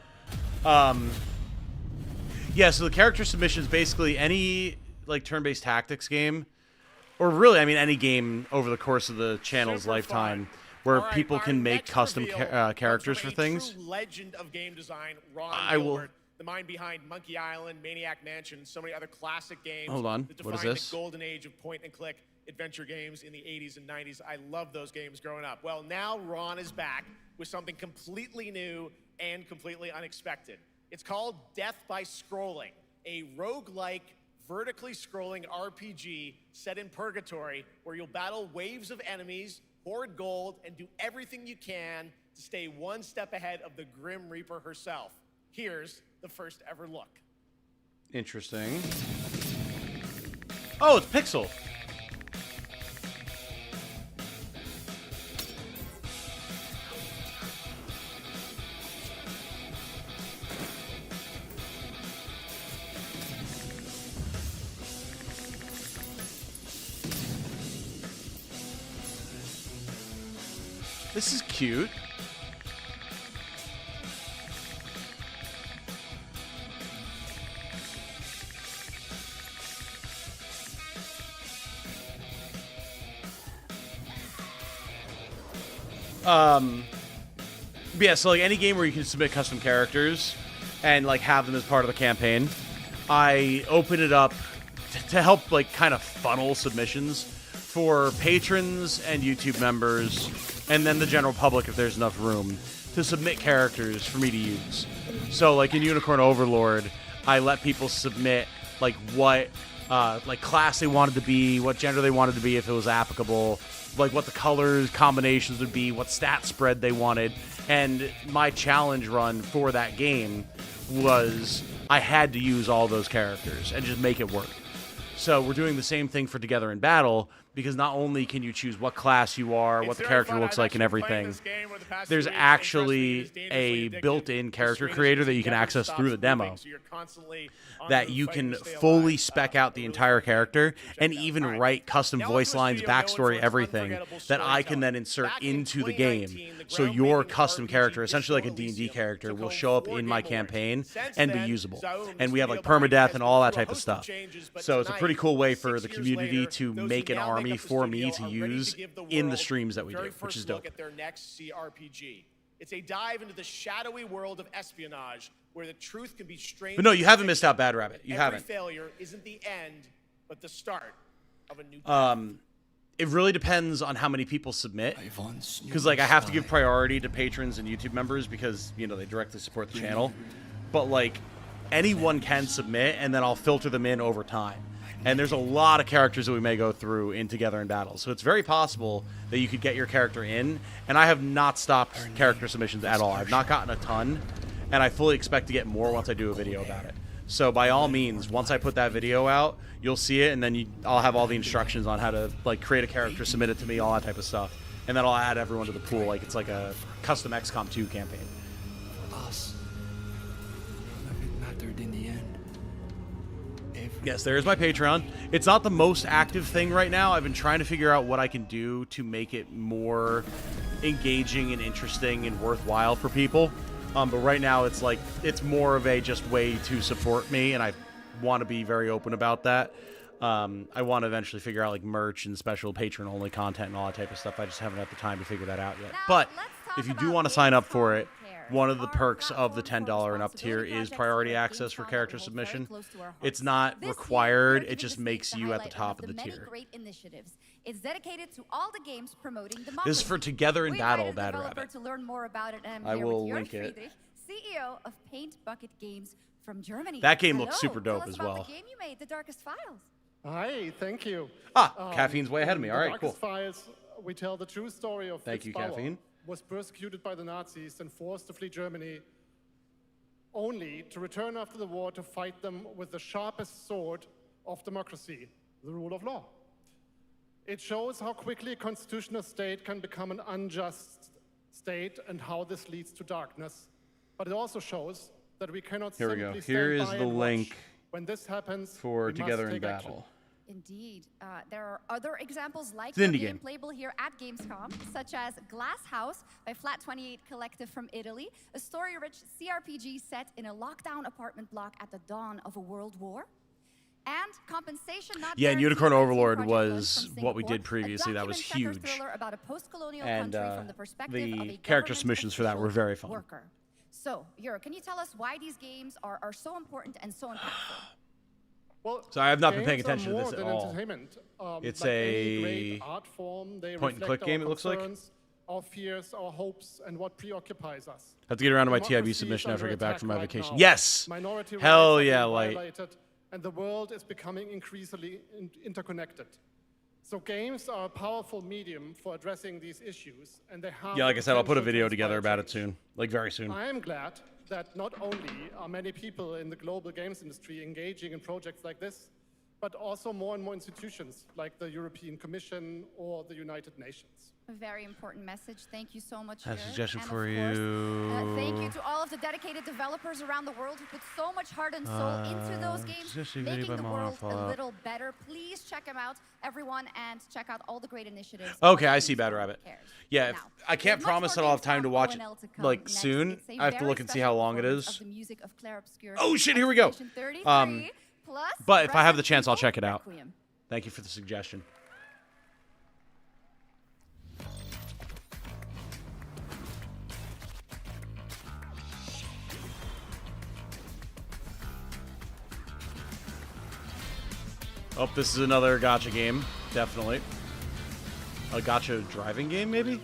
yeah, so the character submissions, basically any like turn-based tactics game, or really, I mean, any game over the course of the channel's lifetime, where people can make custom characters for things. Legend of game design, Ron I will. Gilbert, the mind behind Monkey Island, Maniac Mansion, and so many other classic games. Hold on, that what is defined this? The golden age of point-and-click adventure games in the 80s and 90s. I love those games growing up. Well, now Ron is back with something completely new and completely unexpected. It's called Death by Scrolling, a roguelike, vertically scrolling RPG set in purgatory where you'll battle waves of enemies, hoard gold, and do everything you can to stay one step ahead of the Grim Reaper herself. Here's the first ever look. Interesting. Oh, it's Pixel. This is cute. Yeah, so like any game where you can submit custom characters and like have them as part of the campaign, I open it up to help like kind of funnel submissions for patrons and YouTube members, and then the general public if there's enough room to submit characters for me to use. So like in Unicorn Overlord, I let people submit like what like class they wanted to be, what gender they wanted to be if it was applicable, like what the colors combinations would be, what stat spread they wanted. And my challenge run for that game was I had to use all those characters and just make it work. So we're doing the same thing for Together in Battle, because not only can you choose what class you are, what the character looks like and everything, there's actually a built-in character creator that you can access through the demo that you can fully spec out the entire character and even write custom voice lines, backstory, everything that I can then insert into the game. So your custom character, essentially like a D&D character, will show up in my campaign and be usable. And we have like permadeath and all that type of stuff. So it's a pretty cool way for the community to make an army for me to use in the streams that we do, which is dope. Their next CRPG. It's a dive into the shadowy world of espionage where the truth can be strange. But no, you haven't missed out, Bad Rabbit. You haven't. Every failure isn't the end, but the start of a new It really depends on how many people submit, because like I have to give priority to patrons and YouTube members because, you know, they directly support the channel. But like anyone can submit, and then I'll filter them in over time. And there's a lot of characters that we may go through in Together in Battle. So it's very possible that you could get your character in. And I have not stopped character submissions at all. I've not gotten a ton. And I fully expect to get more once I do a video about it. So by all means, once I put that video out, you'll see it. And then I'll have all the instructions on how to like create a character, submit it to me, all that type of stuff. And then I'll add everyone to the pool like it's like a custom XCOM 2 campaign. For us, none of it mattered in the end. Yes, there is my Patreon. It's not the most active thing right now. I've been trying to figure out what I can do to make it more engaging and interesting and worthwhile for people. But right now it's like, it's more of a just way to support me, and I want to be very open about that. I want to eventually figure out like merch and special patron-only content and all that type of stuff. I just haven't had the time to figure that out yet. But if you do want to sign up for it, one of the perks of the $10 and up tier is priority access for character submission. It's not required, it just makes you at the top of the tier. It's dedicated to all the games promoting the This is for Together in Battle, Bad developer Rabbit. to learn more about it, and I here will with link Jörg it. Friedrich, CEO of Paint Bucket Games from Germany. That game looks Hello, super dope tell us as about well. The game you made, The Darkest Files. Hi, thank you. Caffeine's way ahead of me. All right, cool. The Darkest Files, we tell the true story of Thank you, Fritz Bauer, Caffeine. was persecuted by the Nazis and forced to flee Germany, only to return after the war to fight them with the sharpest sword of democracy, the rule of law. It shows how quickly a constitutional state can become an unjust state and how this leads to darkness. But it also shows that we cannot Here we go. simply Here stand is by the and watch. link When this happens, for we must Together in take action. Battle. Indeed. There are other examples like It's an the indie game game. playable here at Gamescom, such as Glass House by Flat28 Collective from Italy, a story-rich CRPG set in a lockdown apartment block at the dawn of a world war. And Compensation Not Yeah, and Guaranteed Unicorn by CD Overlord Projekt was from what we Singapore, did previously. a That was document checker huge. thriller about a post-colonial And country from the perspective of a the character government submissions for that were very fun. worker. So, Jörg, can you tell us why these games are so important and so impactful? Well, So I have not been paying games are attention to this more at than all. entertainment. It's like any a great art form, they point-and-click reflect game, our it looks like. concerns, our fears, our hopes, and what preoccupies us. I have to get around to my Democracy TIB submission is after I under get back attack from my right vacation. now. Yes! Minority Hell rights are yeah, being Light. violated, and the world is becoming increasingly interconnected. So games are a powerful medium for addressing these issues, and they have Yeah, like I said, I'll put a potential to video inspire together about it change. soon. Like, very soon. I am glad that not only are many people in the global games industry engaging in projects like this, but also more and more institutions like the European Commission or the United Nations. A very important message. Thank you so much. I have a Jörg. suggestion And for of course, you. thank you to all of the dedicated developers around the world who put so much heart and soul into those games, just a video making by the Mama world a Fallout. little better. Please check them out, everyone, and check out all the great initiatives. Okay, I see Bad Rabbit. Yeah, if, Now, I can't there's much promise that more I'll have time to Gamescom watch it ONL to come like next. soon. It's a I have to very look and see special how long it performance is. of the music of Claire Obscur Oh shit, here we go. Expedition 33 plus But if I have the Resident chance, I'll Evil check it out. Requiem. Thank you for the suggestion. Oh, this is another gacha game, definitely. A gacha driving game, maybe?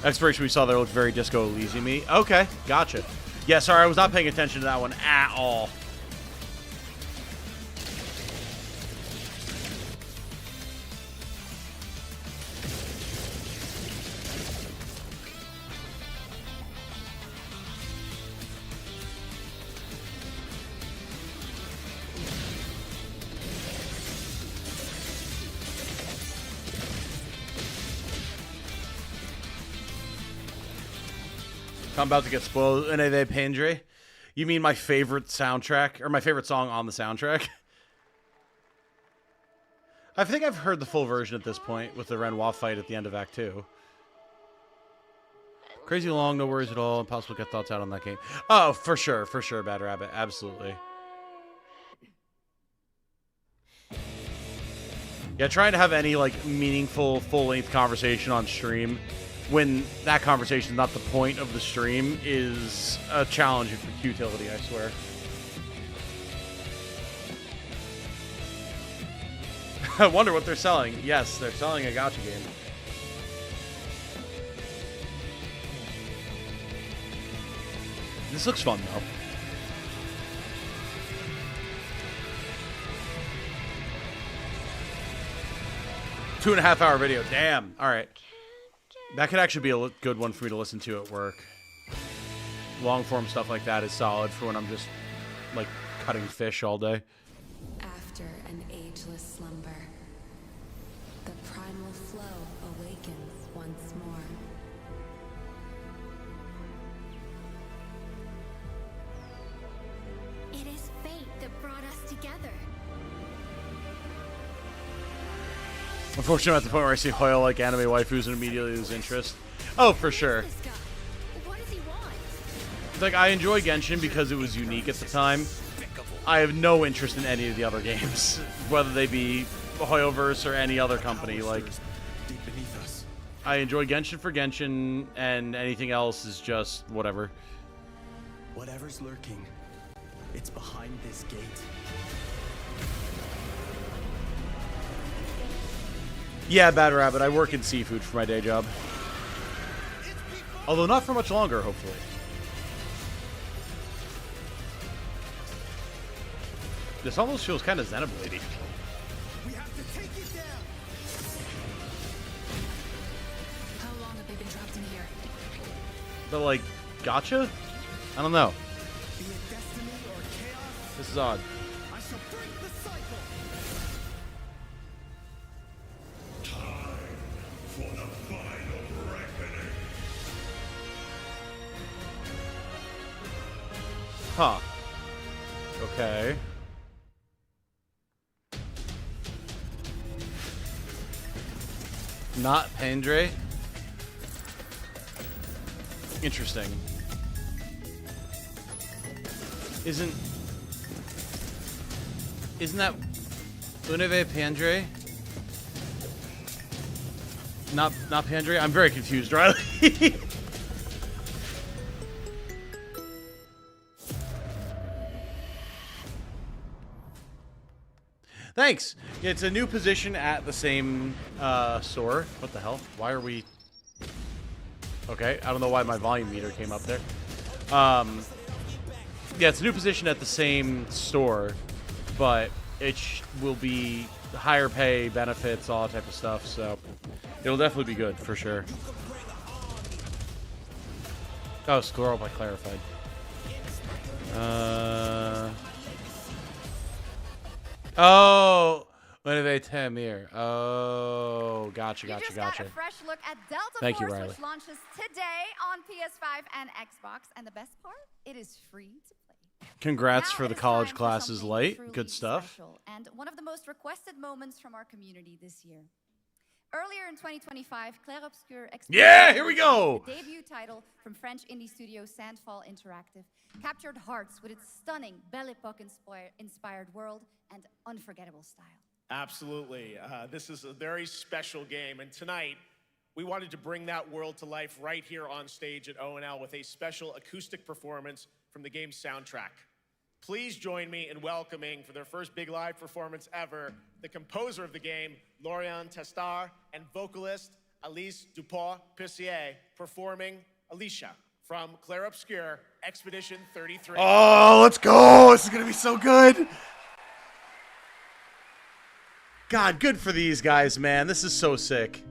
Expiration we saw there looked very Disco Elysium-y. Okay, gotcha. Yeah, sorry, I was not paying attention to that one at all. I'm about to get spoiled. Neve Pendre. You mean my favorite soundtrack, or my favorite song on the soundtrack? I think I've heard the full version at this point with the Renoir fight at the end of Act 2. Crazy long, no worries at all. Impossible to get thoughts out on that game. Oh, for sure, Bad Rabbit. Absolutely. Yeah, trying to have any, like, meaningful, full-length conversation on stream when that conversation is not the point of the stream is a challenge for futility, I swear. I wonder what they're selling. Yes, they're selling a gacha game. This looks fun, though. Two-and-a-half-hour video. Damn. All right. That could actually be a good one for me to listen to at work. Long-form stuff like that is solid for when I'm just, like, cutting fish all day. After an ageless slumber, the primal flow awakens once more. It is fate that brought us together. Unfortunately, I'm at the point where I see Hoyle like anime waifus and immediately lose interest. Oh, for sure. What does he want? Like, I enjoy Genshin because it was unique at the time. I have no interest in any of the other games, whether they be Hoyoverse or any other company. Like, I enjoy Genshin for Genshin, and anything else is just whatever. Whatever's lurking, it's behind this gate. Yeah, Bad Rabbit. I work in seafood for my day job. Although not for much longer, hopefully. This almost feels kind of Xenoblade-y. We have to take it down. How long have they been trapped in here? But like, Gacha? I don't know. Be it destiny or chaos, This is odd. I shall break the cycle. Time for the final reckoning. Huh. Okay. Not Pandre. Interesting. Isn't that Uneve Pandre? Not Pandre? I'm very confused, Riley. Thanks. It's a new position at the same store. What the hell? Why are we... Okay, I don't know why my volume meter came up there. Yeah, it's a new position at the same store, but it will be higher pay, benefits, all that type of stuff, so it'll definitely be good, for sure. Oh, scroll up, I clarified. Oh, Uneve Tamir. Oh, gotcha. Got a fresh look at Delta Thank you, Force, Riley. which launches today on PS5 and Xbox. And the best part, it is free to play. Congrats Now for it the is college time for classes something light. truly Good stuff. special, and one of the most requested moments from our community this year. Earlier in 2025, Clair Obscur Yeah, here we go! The debut title from French indie studio Sandfall Interactive captured hearts with its stunning Belle Epoque inspired world and unforgettable style. Absolutely. This is a very special game, and tonight we wanted to bring that world to life right here on stage at ONL with a special acoustic performance from the game's soundtrack. Please join me in welcoming, for their first big live performance ever, the composer of the game, Lauriane Testar, and vocalist Alice Dupont-Pissier, performing Alicia from Clair Obscur, Expedition 33. Oh, let's go! This is gonna be so good! God, good for these guys, man. This is so sick.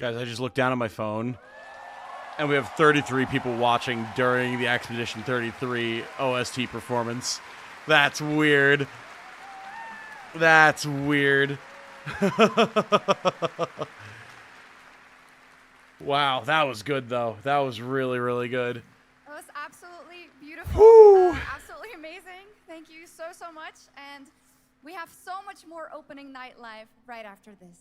Guys, I just looked down at my phone, and we have 33 people watching during the Expedition 33 OST performance. That's weird. That's weird. Wow, that was good, though. That was really, really good. It was absolutely beautiful. Absolutely amazing. Thank you so, so much. And we have so much more opening night live right after this.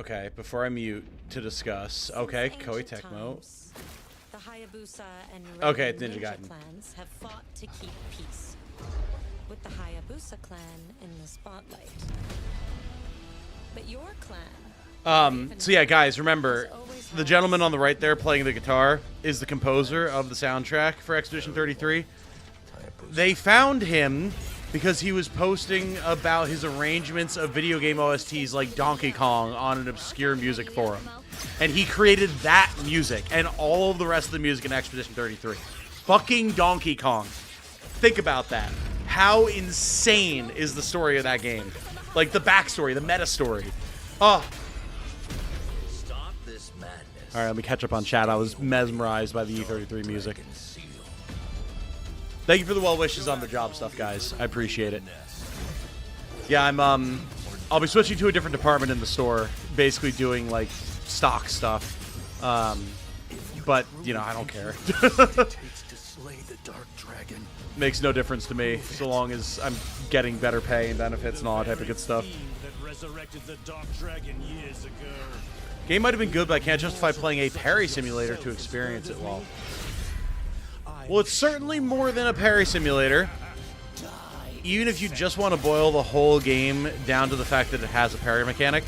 Okay, before I mute to discuss. Okay, Koei Tecmo. The Hayabusa and Okay, Ninja Ninja Gaiden. clans have fought to keep peace, with the Hayabusa clan in the spotlight. But your clan. So yeah, guys, remember, the gentleman on the right there playing the guitar is the composer of the soundtrack for Expedition 33. They found him because he was posting about his arrangements of video game OSTs like Donkey Kong on an obscure music forum. And he created that music and all of the rest of the music in Expedition 33. Fucking Donkey Kong. Think about that. How insane is the story of that game? Like the backstory, the meta story. Oh. Stop this madness. All right, let me catch up on chat. I was mesmerized by the E33 music. Thank you for the well wishes on the job stuff, guys. I appreciate it. Yeah, I'll be switching to a different department in the store, basically doing like stock stuff. But you know, I don't care. Makes no difference to me, so long as I'm getting better pay and benefits and all that type of good stuff. Game might have been good, but I can't justify playing a parry simulator to experience it well. Well, it's certainly more than a parry simulator. Even if you just want to boil the whole game down to the fact that it has a parry mechanic,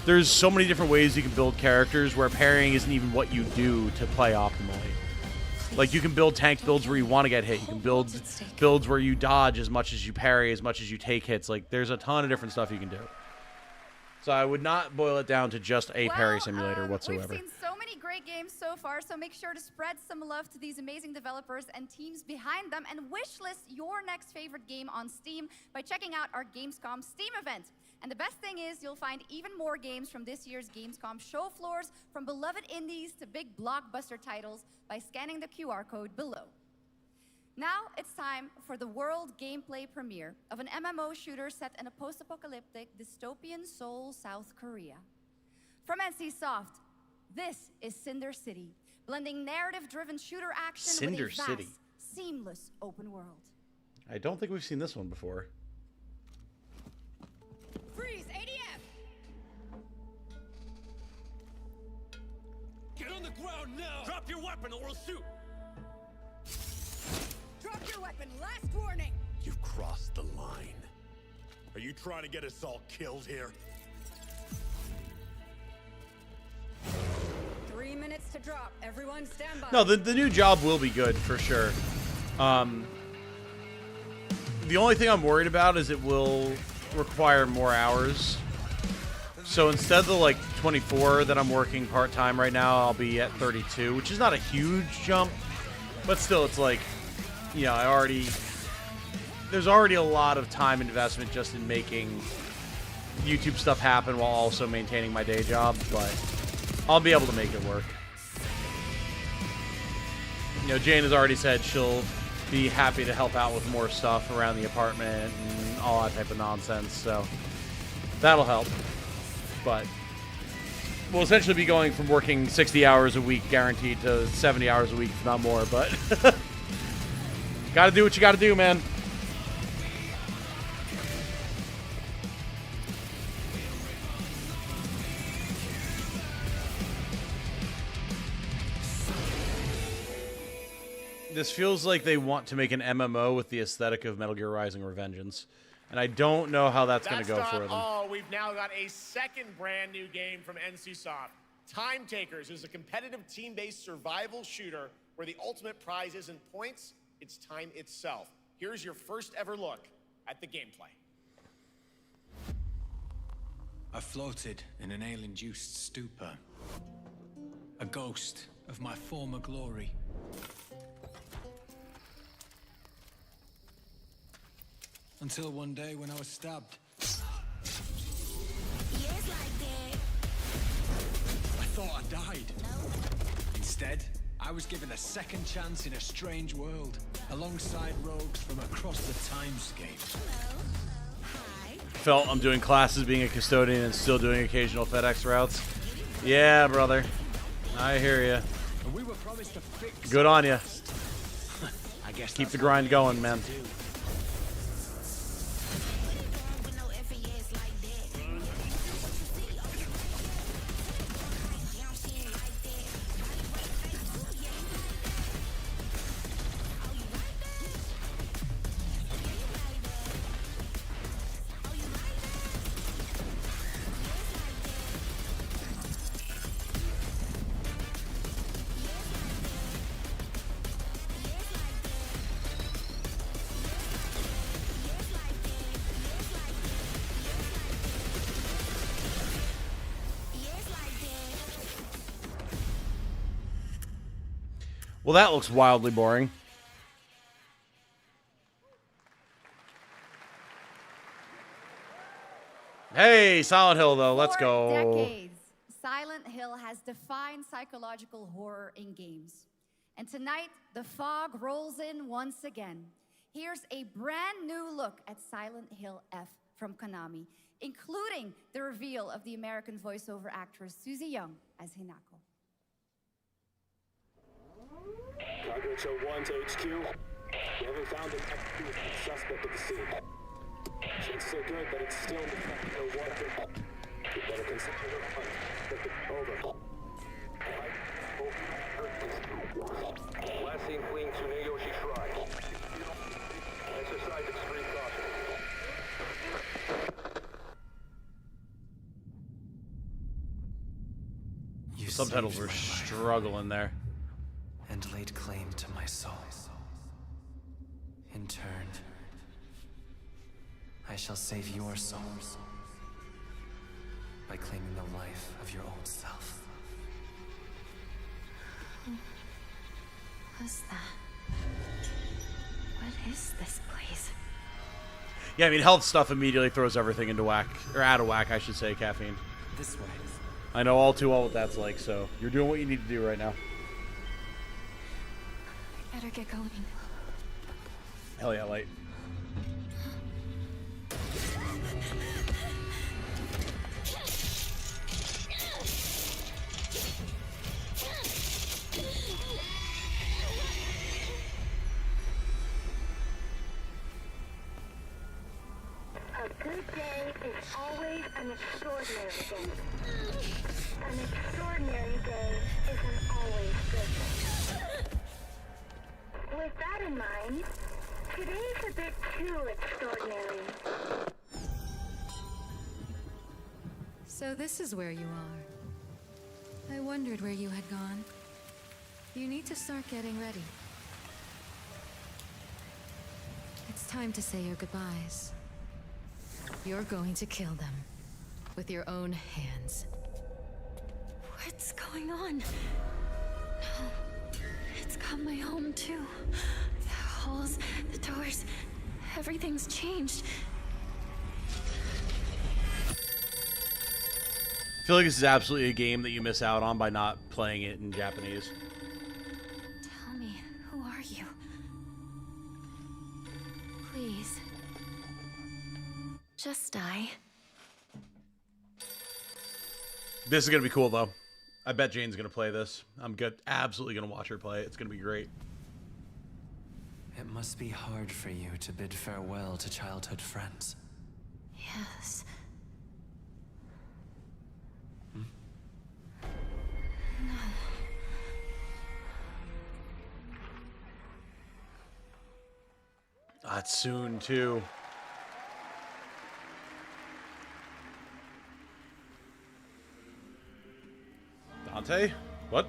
there's so many different ways you can build characters where parrying isn't even what you do to play optimally. Like, you can build tank builds where you want to get hit. You can build builds where you dodge as much as you parry, as much as you take hits. Like, there's a ton of different stuff you can do. So I would not boil it down to just a parry simulator whatsoever. We've seen so many great games so far, so make sure to spread some love to these amazing developers and teams behind them, and wishlist your next favorite game on Steam by checking out our Gamescom Steam event. And the best thing is you'll find even more games from this year's Gamescom show floors, from beloved indies to big blockbuster titles, by scanning the QR code below. Now it's time for the world gameplay premiere of an MMO shooter set in a post-apocalyptic dystopian Seoul, South Korea. From NCSoft, this is Cinder City, blending narrative-driven shooter action with a vast, seamless open world. I don't think we've seen this one before. Freeze, ADF! Get on the ground now! Drop your weapon or we'll shoot! Drop your weapon, last warning! You've crossed the line. Are you trying to get us all killed here? 3 minutes to drop. Everyone stand by. No, the new job will be good for sure. The only thing I'm worried about is it will require more hours. So instead of the like 24 that I'm working part-time right now, I'll be at 32, which is not a huge jump, but still it's like, you know, there's already a lot of time investment just in making YouTube stuff happen while also maintaining my day job, but I'll be able to make it work. You know, Jane has already said she'll be happy to help out with more stuff around the apartment and all that type of nonsense, so that'll help. But we'll essentially be going from working 60 hours a week guaranteed to 70 hours a week, if not more, but gotta do what you gotta do, man. This feels like they want to make an MMO with the aesthetic of Metal Gear Rising: Revengeance. And I don't know how that's going to go for them. Oh, we've now got a second brand new game from NCSoft. Time Takers is a competitive team-based survival shooter where the ultimate prize isn't points, it's time itself. Here's your first ever look at the gameplay. I floated in an ale-induced stupor, a ghost of my former glory. Until one day when I was stabbed. Years died. Instead, I was given a second chance in a strange world, alongside rogues from across the timescape. Felt I'm doing classes being a custodian and still doing occasional FedEx routes. Yeah, brother. I hear you. And we were promised to fix. Good on you. I guess Keep that's the what grind we going, need man. to do. Well, that looks wildly boring. Hey, Silent Hill, though. Let's go. For decades, Silent Hill has defined psychological horror in games. And tonight, the fog rolls in once again. Here's a brand new look at Silent Hill F from Konami, including the reveal of the American voiceover actress Susie Young as Hinako. Targets are 1 to HQ. We haven't found an active suspect at the scene. Chances are good, but it's still in the water. We better consider the hunt. Over. Last seen fleeing to Neyoshi Shrine. Exercise extreme caution. The subtitles were struggling there. And laid claim to my soul. In turn, I shall save your souls by claiming the life of your own self. What's that? What is this place? Yeah, I mean, health stuff immediately throws everything into whack. Or out of whack, I should say, Caffeine. This way. I know all too well what that's like, so you're doing what you need to do right now. I better get going. Hell yeah, Light. A good day is always an extraordinary day. An extraordinary day isn't always good. With that in mind, today's a bit too extraordinary. So this is where you are. I wondered where you had gone. You need to start getting ready. It's time to say your goodbyes. You're going to kill them with your own hands. What's going on? No. It's got my home too. The halls, the doors, everything's changed. I feel like this is absolutely a game that you miss out on by not playing it in Japanese. Tell me, who are you? Please. Just die. This is going to be cool, though. I bet Jane's going to play this. I'm good. Absolutely going to watch her play it. It's going to be great. It must be hard for you to bid farewell to childhood friends. Yes. That's soon, too. Dante? What?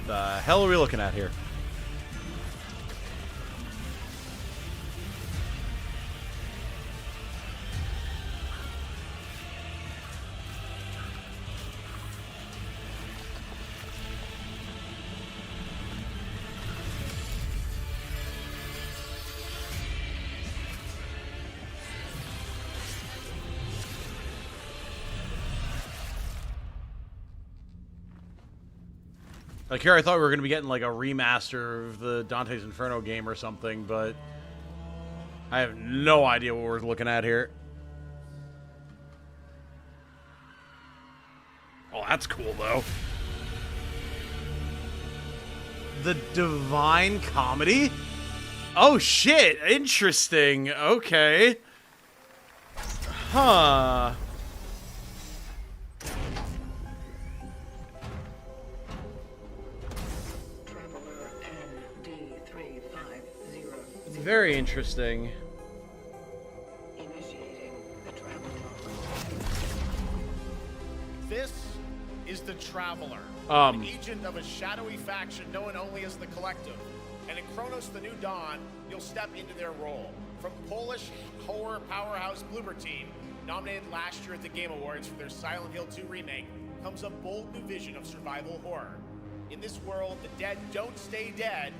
the hell are we looking at here? Like here, I thought we were going to be getting like a remaster of the Dante's Inferno game or something, but I have no idea what we're looking at here. Oh, that's cool, though. The Divine Comedy? Oh, shit. Interesting. Okay. Huh. Very interesting. This is the Traveler, an agent of a shadowy faction known only as the Collective. And in Kronos: The New Dawn, you'll step into their role. From Polish horror powerhouse Bloober Team, nominated last year at the Game Awards for their Silent Hill 2 remake, comes a bold new vision of survival horror. In this world, the dead don't stay dead.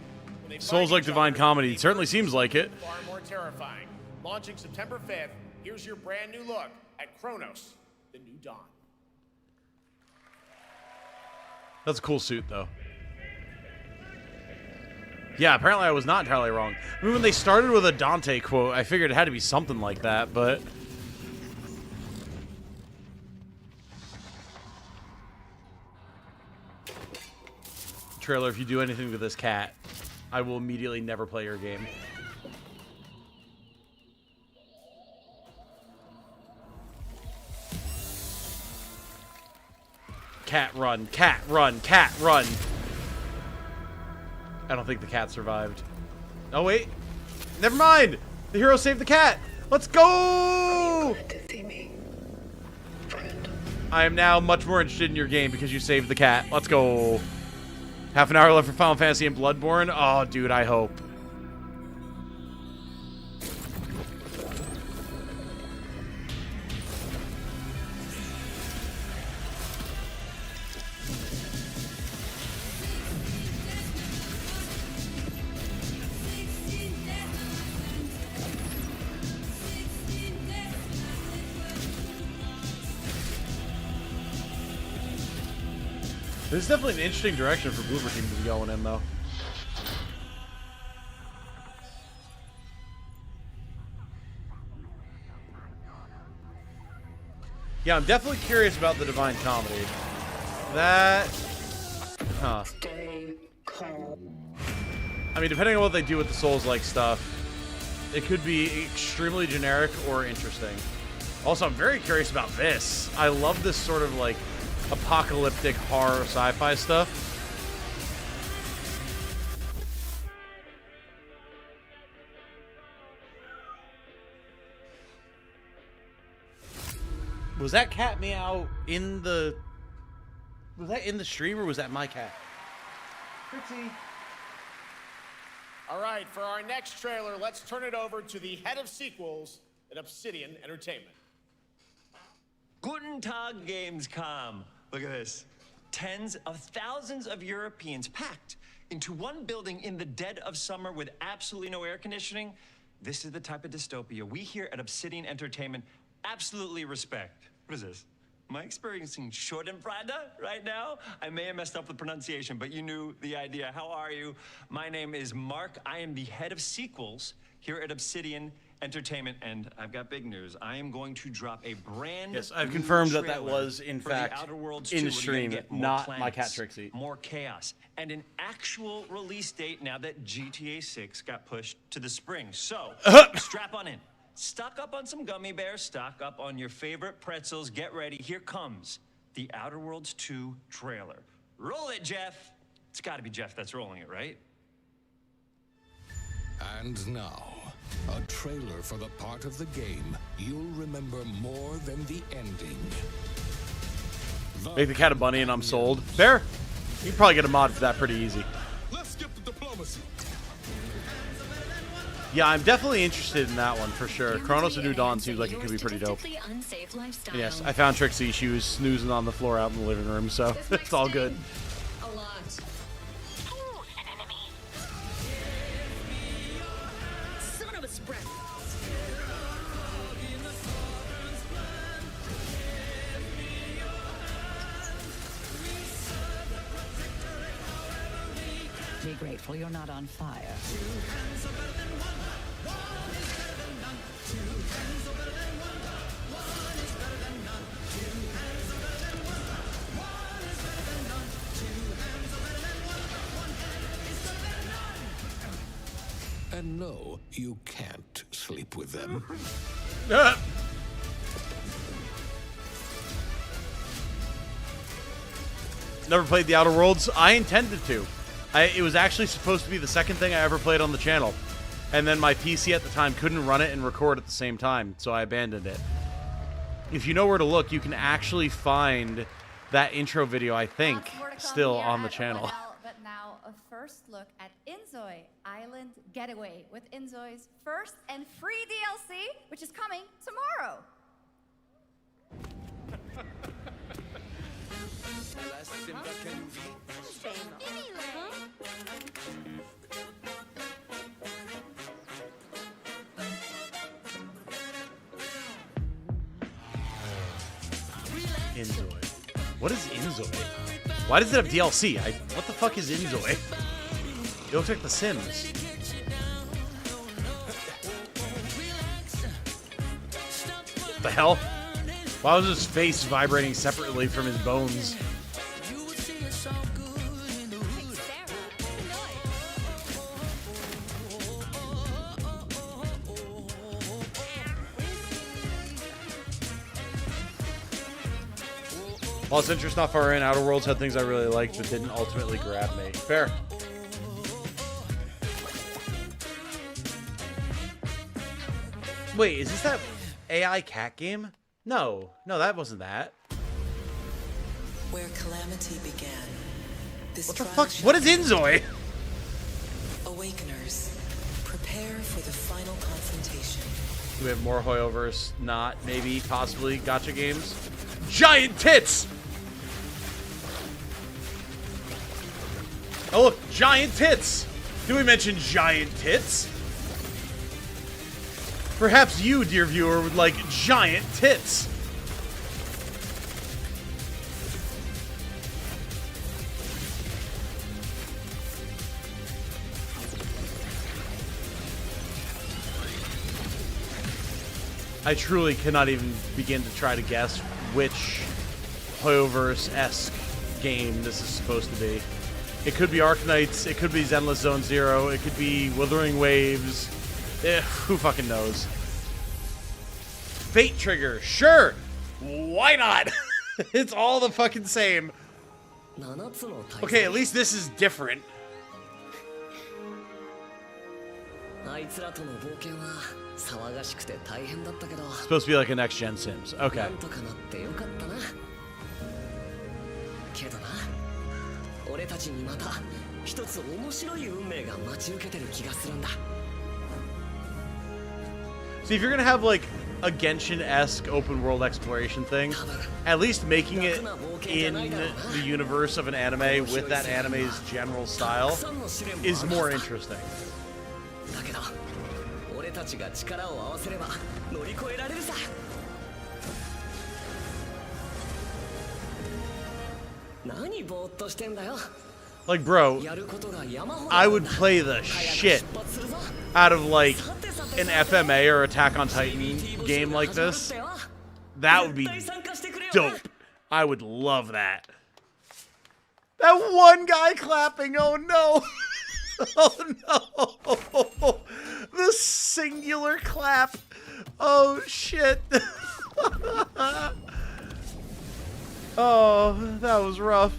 Souls like Divine Comedy. It certainly seems like it. Far more terrifying. Launching September 5th, here's your brand new look at Kronos: The New Dawn. That's a cool suit, though. Yeah, apparently I was not entirely wrong. I mean, when they started with a Dante quote, I figured it had to be something like that, but... Trailer, if you do anything with this cat, I will immediately never play your game. Cat run, cat run, cat run. I don't think the cat survived. Oh wait, never mind. The hero saved the cat. Let's go! I am now much more interested in your game because you saved the cat. Let's go. Half an hour left for Final Fantasy and Bloodborne. Oh, dude, I hope. This is definitely an interesting direction for Bloober Team to be going in, though. Yeah, I'm definitely curious about the Divine Comedy. That... Huh. I mean, depending on what they do with the Souls-like stuff, it could be extremely generic or interesting. Also, I'm very curious about this. I love this sort of, like, apocalyptic horror sci-fi stuff. Was that cat meow in the... Was that in the stream or was that my cat? Pretty. All right, for our next trailer, let's turn it over to the head of sequels at Obsidian Entertainment. Guten Tag, Gamescom. Look at this. Tens of thousands of Europeans packed into one building in the dead of summer with absolutely no air conditioning. This is the type of dystopia we here at Obsidian Entertainment absolutely respect. What is this? Am I experiencing Schadenfreude right now? I may have messed up the pronunciation, but you knew the idea. How are you? My name is Mark. I am the head of sequels here at Obsidian Entertainment, and I've got big news. I am going to drop a brand Yes, I've confirmed that trailer was, in for The fact, Outer Worlds in 2. stream, We're gonna get more not planets, my cat Trixie. more chaos, and an actual release date now that GTA 6 got pushed to the spring. So, strap on in. Stock up on some gummy bears, stock up on your favorite pretzels. Get ready. Here comes The Outer Worlds 2 trailer. Roll it, Jeff. It's got to be Jeff that's rolling it, right? And now, a trailer for the part of the game you'll remember more than the ending. Make the cat a bunny and I'm sold. Fair. You can probably get a mod for that pretty easy. Let's skip the diplomacy. Yeah, I'm definitely interested in that one for sure. Kronos A New Dawn seems like it could be pretty dope. Yes, I found Trixie. She was snoozing on the floor out in the living room, so it's all good. A lot. Son of a spread. Be grateful you're not on fire. And no, you can't sleep with them. Never played the Outer Worlds. I intended to. It was actually supposed to be the second thing I ever played on the channel. And then my PC at the time couldn't run it and record at the same time, so I abandoned it. If you know where to look, you can actually find that intro video, I think, still on the channel. ONL, but now a first look at Inzoi Island Getaway with Inzoi's first and free DLC, which is coming tomorrow. Inzoi. What is Inzoi? Why does it have DLC? What the fuck is Inzoi? It looks like The Sims. What the hell? Why was his face vibrating separately from his bones? Lost interest not far in. Outer Worlds had things I really liked, but didn't ultimately grab me. Fair. Wait, is this that AI cat game? No, that wasn't that. Where calamity began. This What the fuck? What is Inzoi? Awakeners, prepare for the final confrontation. Do we have more Hoyoverse? Not, maybe, possibly, Gacha games? Giant tits! Oh look, giant tits! Do we mention giant tits? Perhaps you, dear viewer, would like giant tits. I truly cannot even begin to try to guess which Hoyoverse-esque game this is supposed to be. It could be Arknights, it could be Zenless Zone Zero, it could be Withering Waves. Who fucking knows? Fate Trigger, sure! Why not? It's all the fucking same. Okay, at least this is different. Supposed to be like a next-gen Sims. Okay. See, if you're gonna have like a Genshin-esque open-world exploration thing, at least making it in the universe of an anime with that anime's general style is more interesting. Like, bro, I would play the shit out of like an FMA or Attack on Titan game like this. That would be dope. I would love that. That one guy clapping, oh no. Oh no. The singular clap. Oh shit. Oh, that was rough.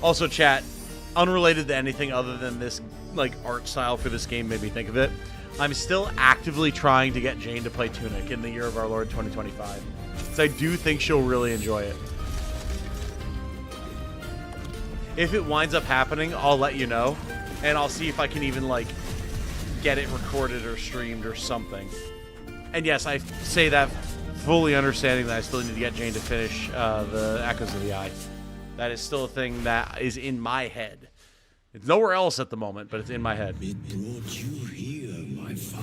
Also, chat, unrelated to anything other than this like art style for this game made me think of it. I'm still actively trying to get Jane to play Tunic in the year of our Lord 2025. So I do think she'll really enjoy it. If it winds up happening, I'll let you know, and I'll see if I can even like get it recorded or streamed or something. And yes, I say that fully understanding that I still need to get Jane to finish the Echoes of the Eye. That is still a thing that is in my head. It's nowhere else at the moment, but it's in my head. It brought you here, my fire.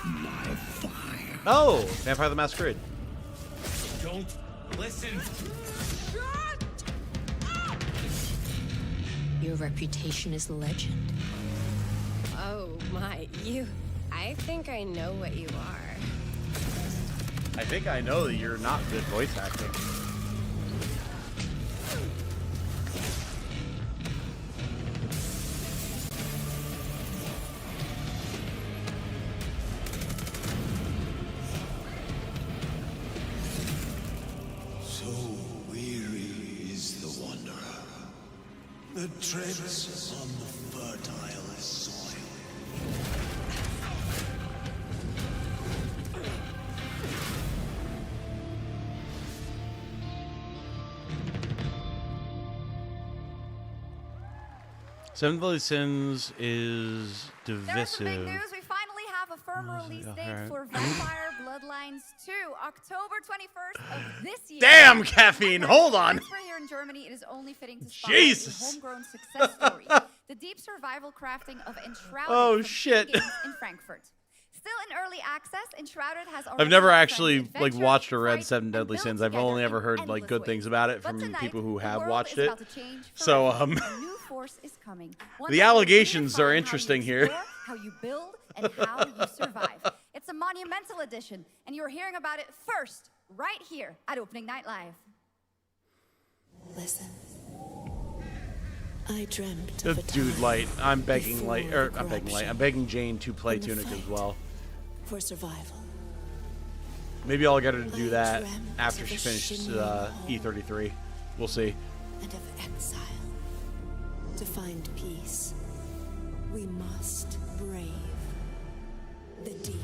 My fire. Oh, Vampire the Masquerade. Don't listen. Your reputation is legend. Oh my, I think I know what you are. I think I know that you're not good voice acting. So weary is the wanderer that treads on the fertile soil. Seven Deadly Sins is divisive. There's some big news. We finally have a firm release date for Vampire Bloodlines 2, October 21st of this year. Damn, caffeine! Hold on. Since we're here in Germany, it is only fitting to spotlight Jesus. a homegrown success story. The deep survival crafting of Enshrouded Oh, from shit. Games in Frankfurt. Still in early access, Enshrouded has already I've never had actually friendly like adventures, watched or read fights, Seven and Deadly build Sins. I've together only ever in heard like endless good ways. things about it But from tonight, people who the have world watched is it. about to change So forever. A new force is coming. One the that will allegations redefine are how you interesting here. explore, how you build, and how you survive. It's a monumental edition, and you're hearing about it first, right here at Opening Night Live. Listen. I dreamt of a Dude, time Light, I'm begging before Light, the or I'm begging Light, corruption I'm begging Jane to play and the Tunic as fight well. for survival. Maybe I'll get her to do that dreamt after of she a finishes shimmering hall E33. We'll see. And of exile. To find peace, we must brave the deep.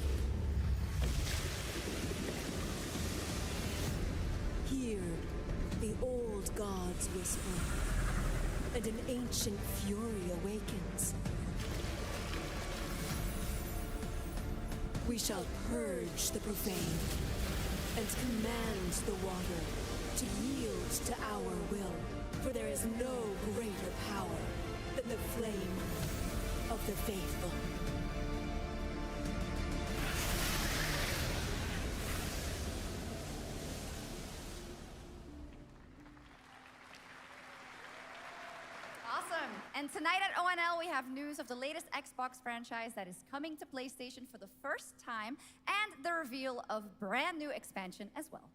Hear the old gods whisper, and an ancient fury awakens. We shall purge the profane and command the water to yield to our will, for there is no greater power than the flame of the faithful. Awesome. And tonight at ONL, we have news of the latest Xbox franchise that is coming to PlayStation for the first time, and the reveal of brand new expansion as well.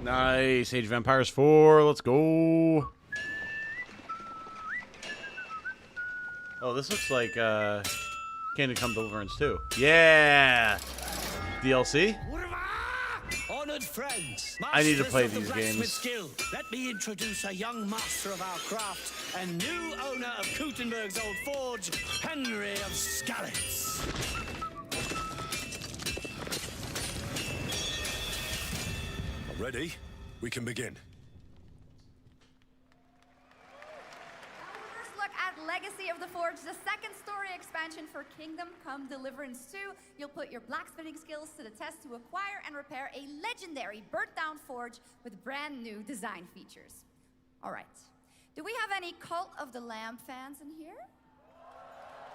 Nice. Age of Empires 4. Let's go. Oh, this looks like Kingdom Come Deliverance 2. Yeah. DLC? Honored friends, I need to play masters of these the blacksmith games. Skill, let me introduce a young master of our craft and new owner of Kutenberg's old forge, Henry of Skalitz. Ready? We can begin. First look at Legacy of of the Forge, the second story expansion for Kingdom Come Deliverance 2. You'll put your blacksmithing skills to the test to acquire and repair a legendary burnt-down forge with brand new design features. All right. Do we have any Cult of the Lamb fans in here?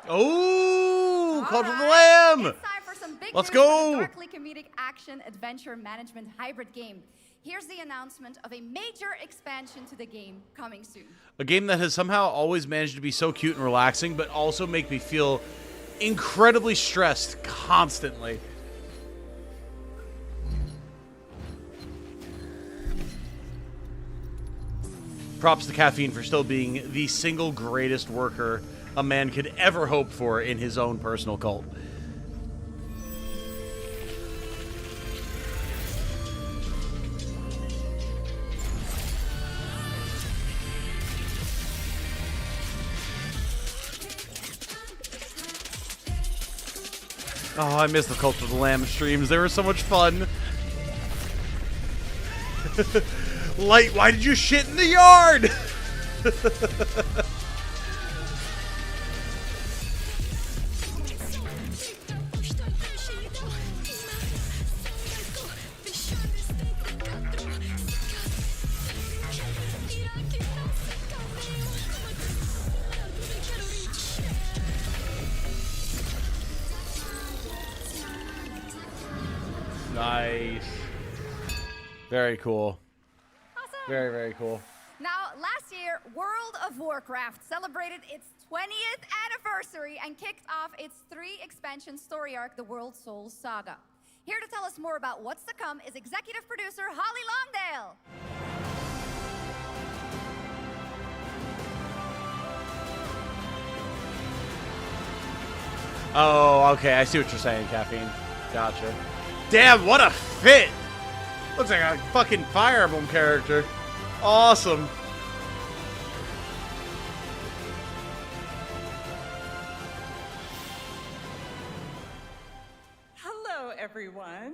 Oh, Cult of the Lamb! It's time for some big Let's news go! for the darkly comedic action adventure management hybrid game. Here's the announcement of a major expansion to the game coming soon. A game that has somehow always managed to be so cute and relaxing, but also make me feel incredibly stressed constantly. Props to Caffeine for still being the single greatest worker a man could ever hope for in his own personal cult. Oh, I miss the Cult of the Lamb streams. They were so much fun. Light, why did you shit in the yard? Nice. Very cool. Awesome. Very, very cool. Now, last year, World of Warcraft celebrated its 20th anniversary and kicked off its 3-expansion story arc, the World Souls Saga. Here to tell us more about what's to come is executive producer Holly Longdale. Oh, okay. I see what you're saying, Caffeine. Gotcha. Damn, what a fit! Looks like a fucking Fire Emblem character. Awesome. Hello, everyone.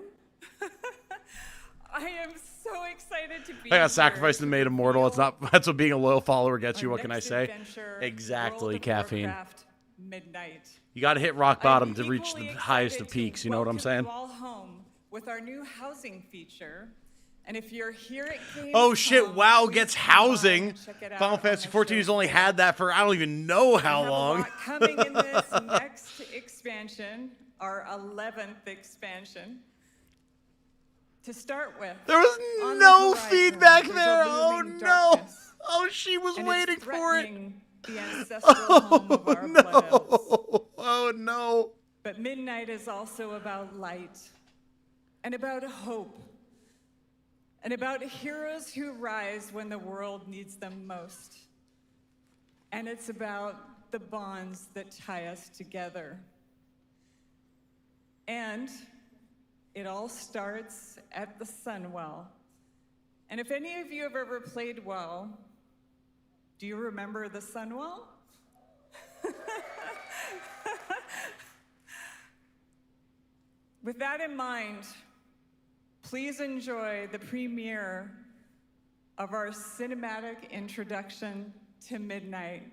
I am so excited to be I got here sacrificed and made immortal. It's not. That's what being a loyal follower gets you. What can I say? adventure, Exactly, World of Caffeine. Warcraft Midnight. You got to hit rock bottom to I'm reach the equally highest of excited peaks. to You know what I'm welcome saying? you all home with our new housing feature. And if you're here at Gamescom, Oh shit! WoW please gets come by housing. and check it out Final on Fantasy the 14 has show only floor. had that for I don't even know how We have long. a lot coming in this next expansion, our 11th expansion. To start with, There was on no the horizon, feedback there's a there. Oh looming no! darkness, Oh, she was and waiting it's for it. threatening the ancestral home of our blood elves. Oh no! But Midnight is also about light, and about hope, and about heroes who rise when the world needs them most. And it's about the bonds that tie us together. And it all starts at the Sunwell. And if any of you have ever played WoW, do you remember the Sunwell? With that in mind, please enjoy the premiere of our cinematic introduction to Midnight.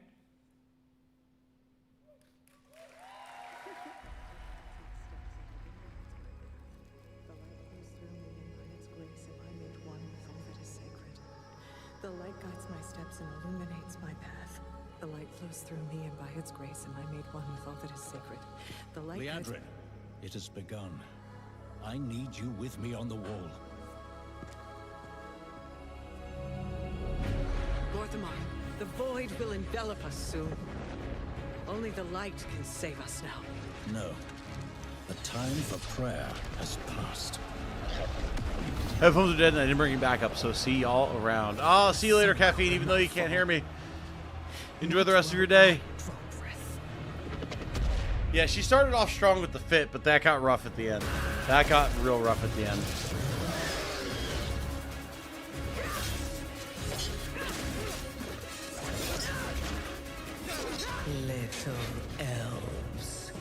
The light guides my steps and illuminates my path. The light flows through me, and by its grace am I made one with all that is sacred. The light guides... Leandrin, it has begun. I need you with me on the wall. Gorthamar, the void will envelop us soon. Only the light can save us now. No. The time for prayer has passed. Headphones are dead and I didn't bring you back up, so see y'all around. Oh, see you later, Caffeine, even though you can't hear me. Enjoy the rest of your day. Yeah, she started off strong with the fit, but that got rough at the end. That got real rough at the end. Little elves.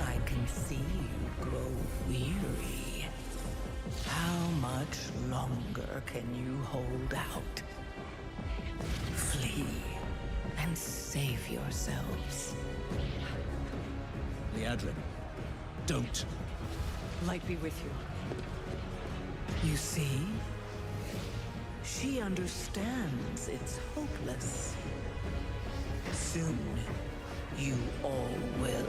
I can see you grow weary. How much longer can you hold out? Flee and save yourselves. Liadrin, don't. Light be with you. You see? She understands it's hopeless. Soon, you all will.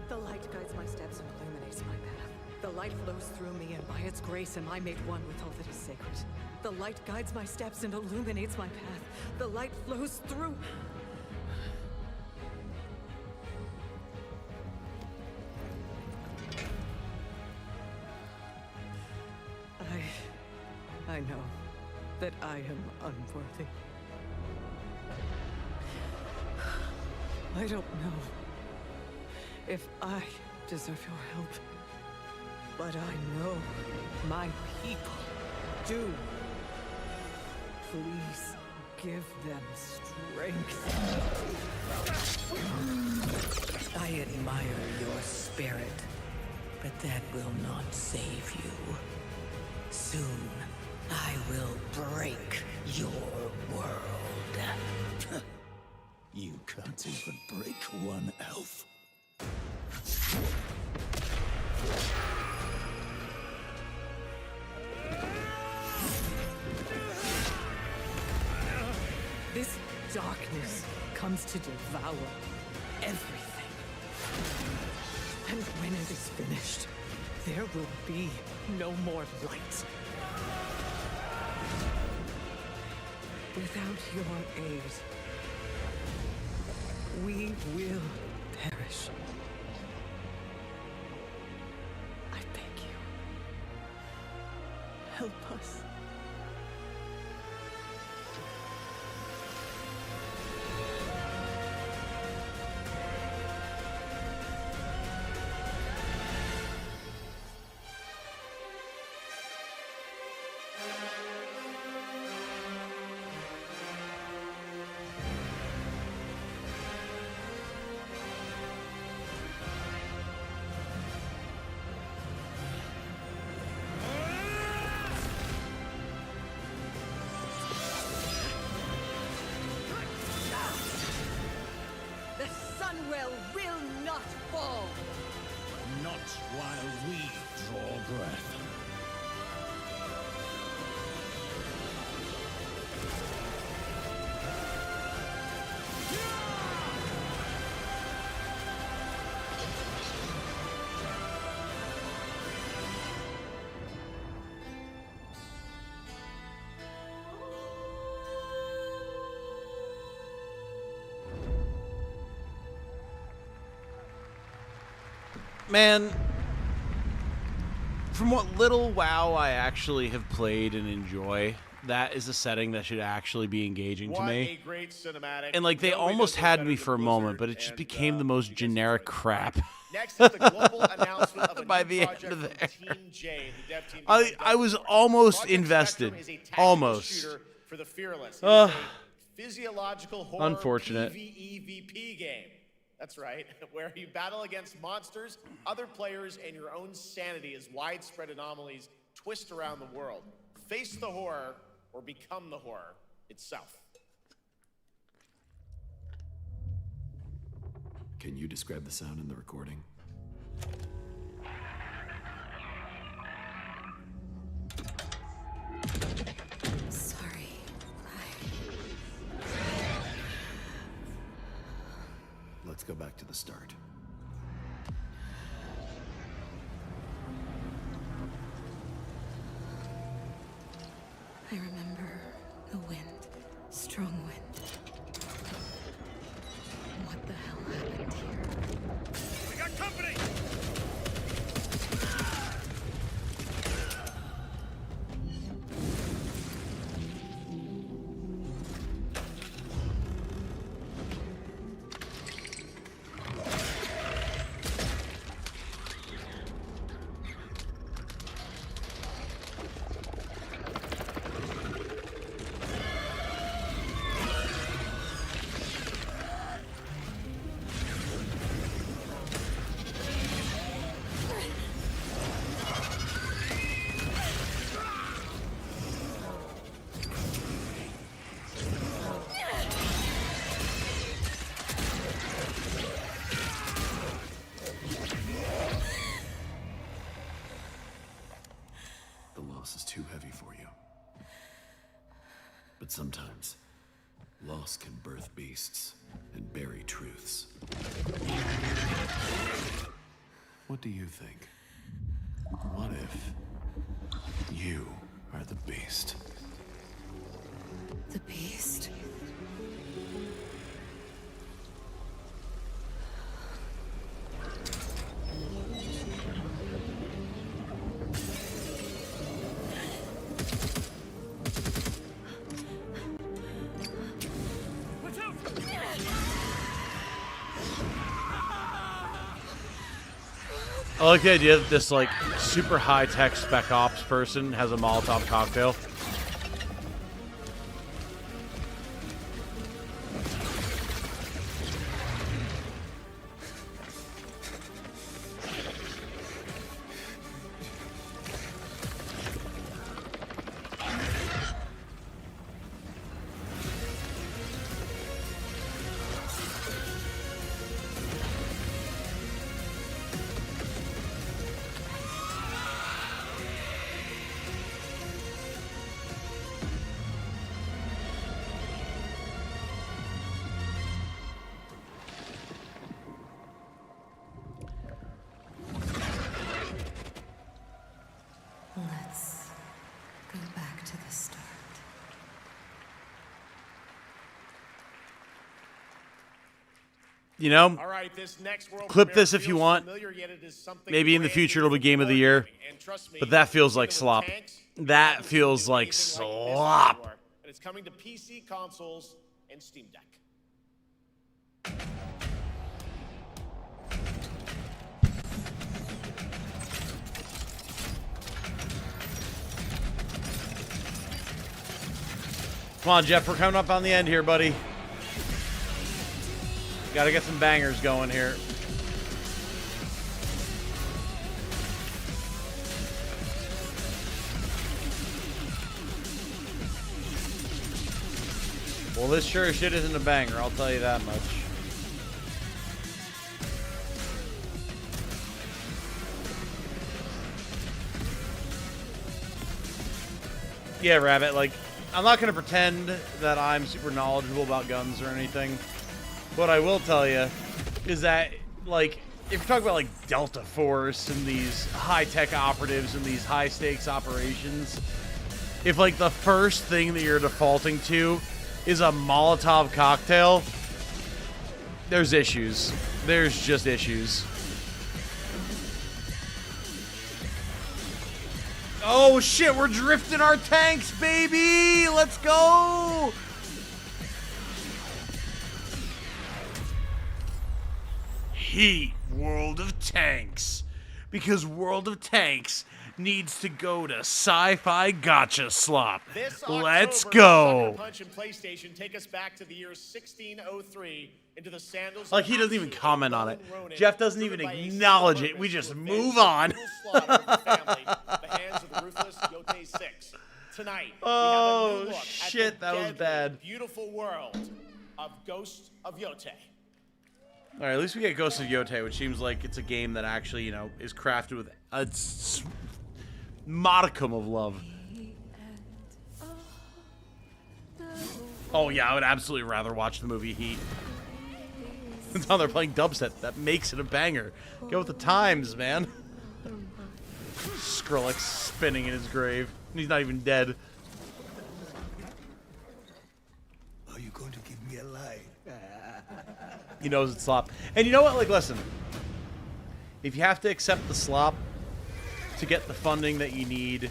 The light guides my steps and illuminates my path. The light flows through me, and by its grace am I made one with all that is sacred. The light guides my steps and illuminates my path. The light flows through... I know that I am unworthy. I don't know if I deserve your help, but I know my people do. Please give them strength. I admire your spirit, but that will not save you. Soon, I will break your world. You can't even break one elf. This darkness comes to devour everything. And when it is finished, there will be no more light. Without your aid, we will perish. I beg you, help us. Sunwell will not fall! Not while we draw breath. Man, from what little WoW I actually have played and enjoy, that is a setting that should actually be engaging to me. A great cinematic. And like they almost had me for a moment, but it just became the most generic crap. Next is the global announcement of a by new the end project of from there. Team J, the dev team I behind was Dust 4. almost Project invested. Spectrum is a tactical Almost. shooter for the fearless. It is Ugh. a physiological horror Unfortunate. PvEVP game. That's right, where you battle against monsters, other players, and your own sanity as widespread anomalies twist around the world. Face the horror or become the horror itself. Can you describe the sound in the recording? Sorry. Let's go back to the start. I remember a wind, strong wind. What the hell happened here? We got company! But sometimes, loss can birth beasts and bury truths. What do you think? What if you are the beast? The beast? I like the idea that this like super high-tech spec ops person has a Molotov cocktail. Let's go back to the start. You know, All right, this next world clip premiere this if you feels want. familiar, yet it is something Maybe in the brand future new it'll be from game of the Wargaming. year. And trust me, But that feels like dealing with slop. tanks, That nothing's feels gonna be like anything this slop. before. And it's coming to PC, consoles, and Steam Deck. Come on, Jeff, we're coming up on the end here, buddy. Gotta get some bangers going here. Well, this sure as shit isn't a banger, I'll tell you that much. Yeah, Rabbit, like, I'm not going to pretend that I'm super knowledgeable about guns or anything. What I will tell you is that, like, if you're talking about, like, Delta Force and these high-tech operatives and these high-stakes operations, if, like, the first thing that you're defaulting to is a Molotov cocktail, there's issues. There's just issues. Oh shit, we're drifting our tanks, baby! Let's go! Heat World of Tanks. Because World of Tanks needs to go to sci-fi gacha slop. This Let's October, go! Sucker Punch and PlayStation take us back to the year 1603 into the sandals. Like, of he doesn't even absolute comment on it. Roland Ronan, Jeff doesn't driven even by a acknowledge single it. We purpose just to move avenge on. the brutal slaughter of the family at the hands of the ruthless Yote 6. Tonight, we have a new look shit, at the that was deadly, bad. beautiful world of Ghost of Yote. All right, at least we get Ghost of Yote, which seems like it's a game that actually, you know, is crafted with a modicum of love. Oh yeah, I would absolutely rather watch the movie Heat. Now they're playing dubstep. That makes it a banger. Go with the times, man. Skrillex spinning in his grave. He's not even dead. Are you going to give me a light? He knows it's slop. And you know what? Like, listen. If you have to accept the slop to get the funding that you need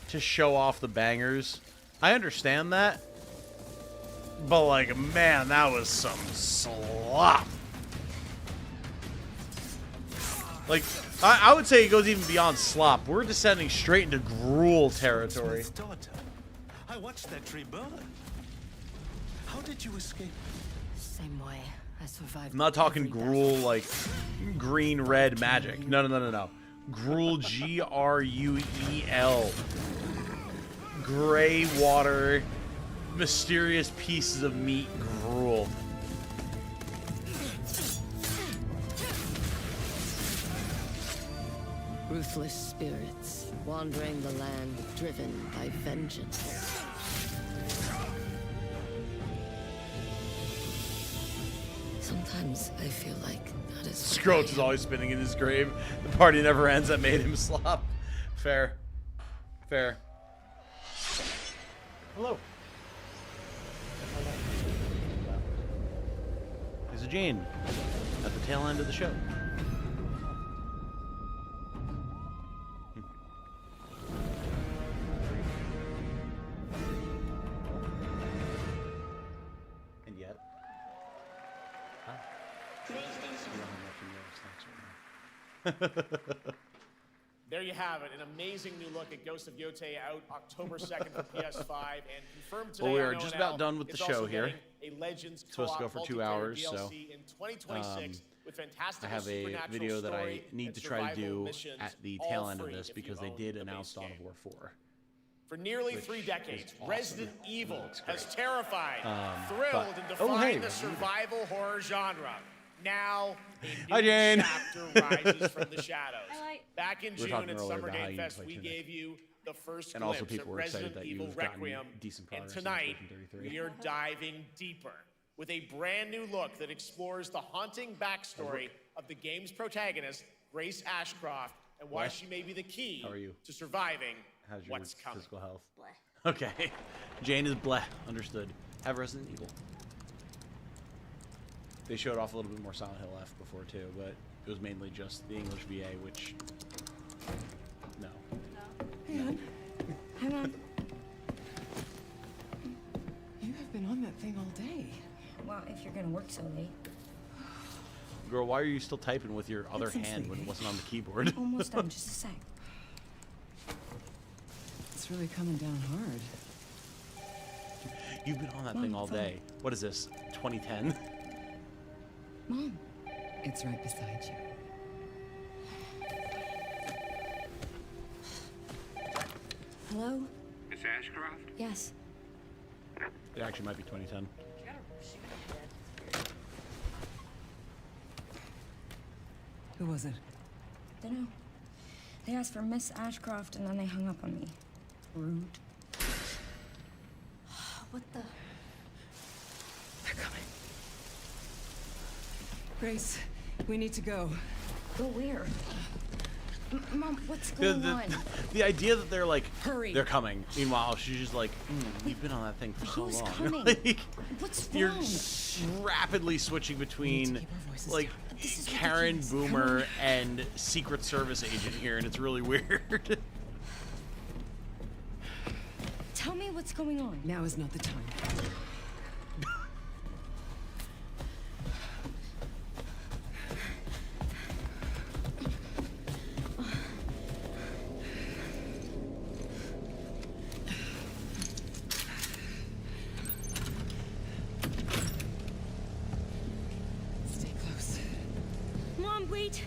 to show off the bangers, I understand that. But, like, man, that was some slop. Like, I would say it goes even beyond slop. We're descending straight into gruel territory. I watched that tree burn. How did you escape? Same way. I survived. I'm not talking gruel like green, red magic. No. Gruel, G-R-U-E-L. Gray water, mysterious pieces of meat gruel. Ruthless spirits wandering the land, driven by vengeance. I feel like that is. Scroats is always spinning in his grave. The party never ends. That made him slop. Fair. Fair. Hello. There's a Jane at the tail end of the show. And yet. Huh? There you have it, an amazing new look at Ghost of Yotei out October 2nd for PS5 and confirmed today. Well, we on are just ONL. about done with the It's show also here. getting a Legends Supposed to go co-op for 2 multiplayer hours, DLC so in 2026 with fantastic I have a supernatural video that I story need and to try to survival do missions, at the all tail end of free this if because you they own did the announce base Dawn of game. War 4. For nearly which 3 decades, is awesome. Resident Evil Looks has great. terrified, thrilled, but- and oh, defined hey. the survival horror genre. Now, a Hi, new Jane. chapter rises from the shadows. Back in We were June talking at earlier Summer about how Game you Fest, play we Tunic. gave you the first And also glimpse people at were excited Resident that Evil you've gotten Requiem, decent and progress in tonight E33. we are diving deeper with a brand new look that explores the haunting backstory of the game's protagonist, Grace Ashcroft, and why What? she may be the key How are you? to surviving How's your what's coming. physical health? Okay. Jane is bleh. Understood. Have Resident Evil. They showed off a little bit more Silent Hill F before too, but it was mainly just the English VA, which no. Hang on. Hang on. You have been on that thing all day. Well, if you're gonna work so late. Girl, why are you still typing with your other some hand when sleep. it wasn't on the keyboard? Almost done, just a sec. It's really coming down hard. You've been on that Mom, thing all phone. day. What is this? 2010? Mom. It's right beside you. Hello? Miss Ashcroft? Yes. It actually might be 2010. Who was it? Dunno. They asked for Miss Ashcroft and then they hung up on me. Rude. What the? They're coming. Grace, we need to go. Go where? Mom, what's going on? The idea that they're like, Hurry. they're coming. Meanwhile, she's just like, we've been on that thing for so Who's long. coming? Like, What's you're wrong? rapidly switching between like This is Karen ridiculous. Boomer and Secret Service agent here, and it's really weird. Tell me what's going on. Now is not the time. Stay close. Mom, wait.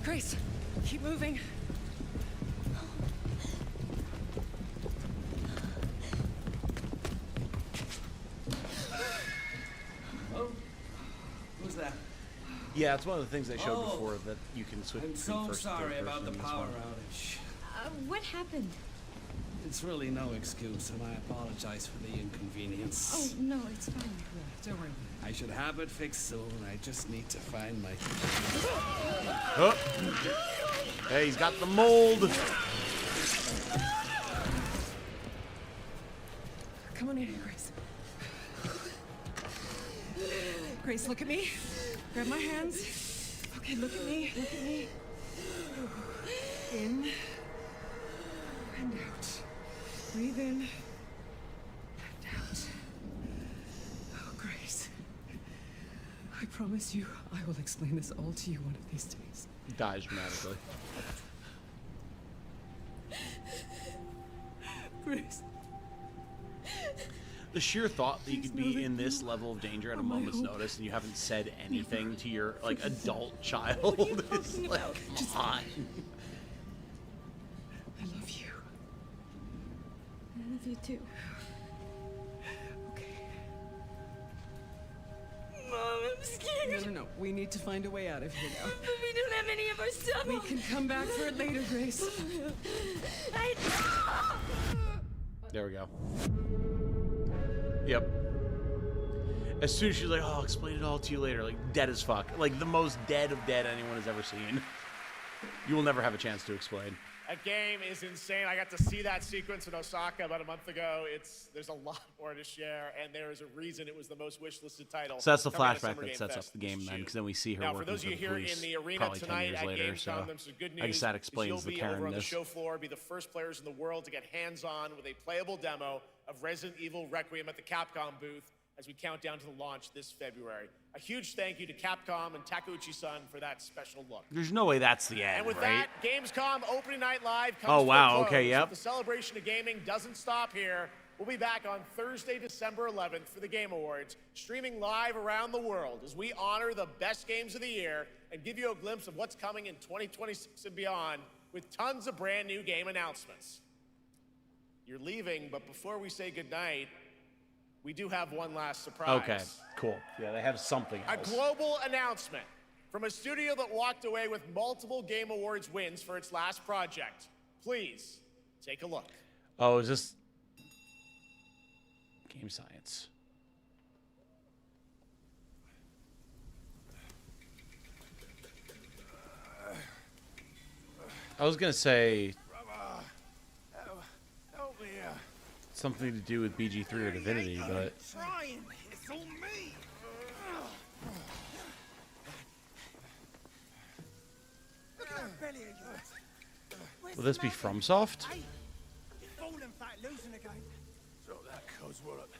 Grace, keep moving. Who's that? Yeah, it's one of the things they showed Oh. before that you can switch I'm between so first and sorry third about the person in this power one. outage. What happened? It's really no excuse, and I apologize for the inconvenience. Oh, no, it's fine. Don't worry. I should have it fixed soon. I just need to find my... Oh. Hey, he's got the mold. Come on in here, Grace. Grace, look at me. Grab my hands. Okay, look at me. Look at me. In and out. Breathe in and out. Oh, Grace. I promise you, I will explain this all to you one of these days. He dies dramatically. Grace. The sheer thought that you could be in this level of danger at a moment's notice and you haven't said anything to your like adult child is like, come on. I love you. I love you too. Mom, I'm scared. No. We need to find a way out of here now. But we don't have any of our stuff. We can come back for it later, Grace. There we go. Yep. As soon as she's like, "Oh, I'll explain it all to you later," like dead as fuck, like the most dead of dead anyone has ever seen. You will never have a chance to explain. That game is insane. I got to see that sequence in Osaka about a month ago. There's a lot more to share, and there is a reason it was the most wish-listed title. So that's the coming out of flashback Summer that sets up Fest the game this then, June. because then we see her Now, for working those for of you the here police in the arena probably 10 tonight years at later. Gamescom, So there's some good I guess news. that explains You'll the be over on the Karen-ness. show floor, be the first players in the world to get hands-on with a playable demo of Resident Evil Requiem at the Capcom booth as we count down to the launch this February. A huge thank you to Capcom and Takeuchi-san for that special look. There's no way that's the end, And with right? that, Gamescom opening night live comes Oh, wow, to a close. okay, yep. But the celebration of gaming doesn't stop here. We'll be back on Thursday, December 11th for the Game Awards, streaming live around the world as we honor the best games of the year and give you a glimpse of what's coming in 2026 and beyond with tons of brand new game announcements. You're leaving, but before we say goodnight, we do have one last surprise. Okay, cool. Yeah, they have something A else. global announcement from a studio that walked away with multiple Game Awards wins for its last project. Please take a look. Oh, is this Game Science? I was gonna say something to do with BG3 or Divinity, but Trying. It's all me. Look at that belly of yours. will this be FromSoft? Hey, you're falling fat, losing again. Drop that Cosworth.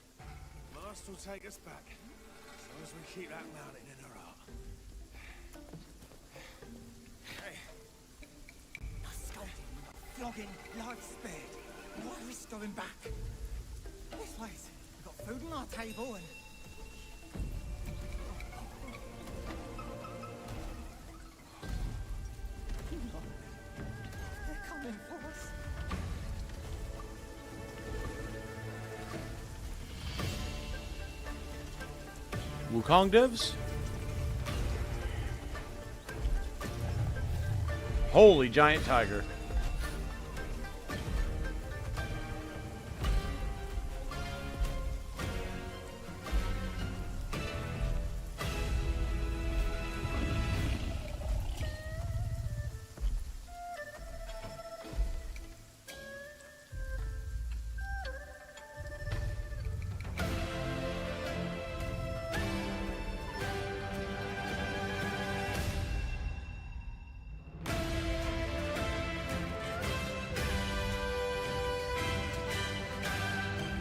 Last will take us back. As long as we keep that mountain in her heart. Hey. No scolding, flogging, life spared. Why risk going back? This place. We've got food on our table and... They're coming for us. Wukong devs? Holy giant tiger.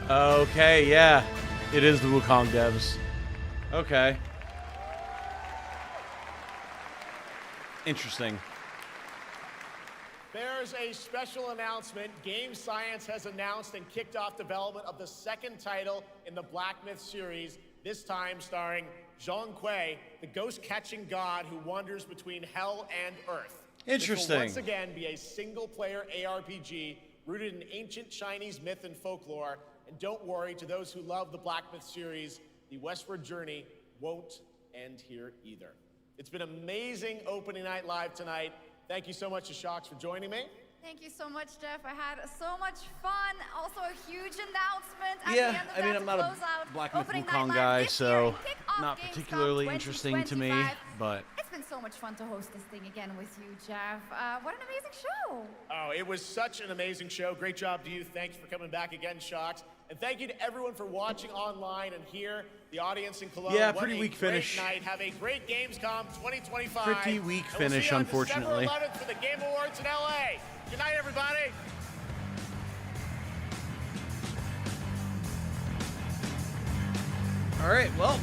Okay, yeah. It is the Wukong devs. Okay. Interesting. There's a special announcement. Game Science has announced and kicked off development of the second title in the Black Myth series, this time starring Zhong Kui, the ghost-catching god who wanders between hell and earth. Interesting. This will once again be a single-player ARPG rooted in ancient Chinese myth and folklore. And don't worry, to those who love the Black Myth series, the westward journey won't end here either. It's been amazing opening night live tonight. Thank you so much to Shocks for joining me. Thank you so much, Jeff. I had so much fun. Also, a huge announcement at the Yeah, end of I mean, that I'm to not a close out Black Myth opening night Wukong live guy, this year so and kick off not Gamescom particularly interesting to me, 2025. but It's been so much fun to host this thing again with you, Jeff. What an amazing show. Oh, it was such an amazing show. Great job to you. Thanks for coming back again, Shocks. And thank you to everyone for watching online and here, the audience in Cologne. Yeah, What pretty a weak great finish. night. Have a great Gamescom 2025. Pretty weak And we'll see finish, you on unfortunately. December 11th for the Game Awards in LA. Good night, everybody. all right, well,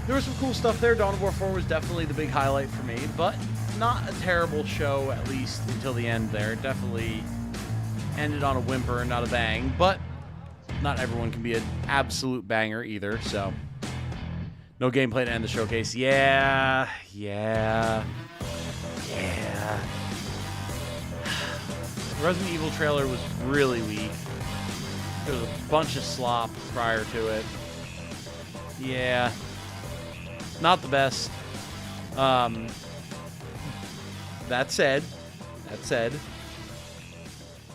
there was some cool stuff there. Dawn of War 4 was definitely the big highlight for me, but not a terrible show, at least until the end there. It definitely ended on a whimper and not a bang, but not everyone can be an absolute banger either, so no gameplay to end the showcase. Yeah. The Resident Evil trailer was really weak. There was a bunch of slop prior to it. Yeah. Not the best. That said,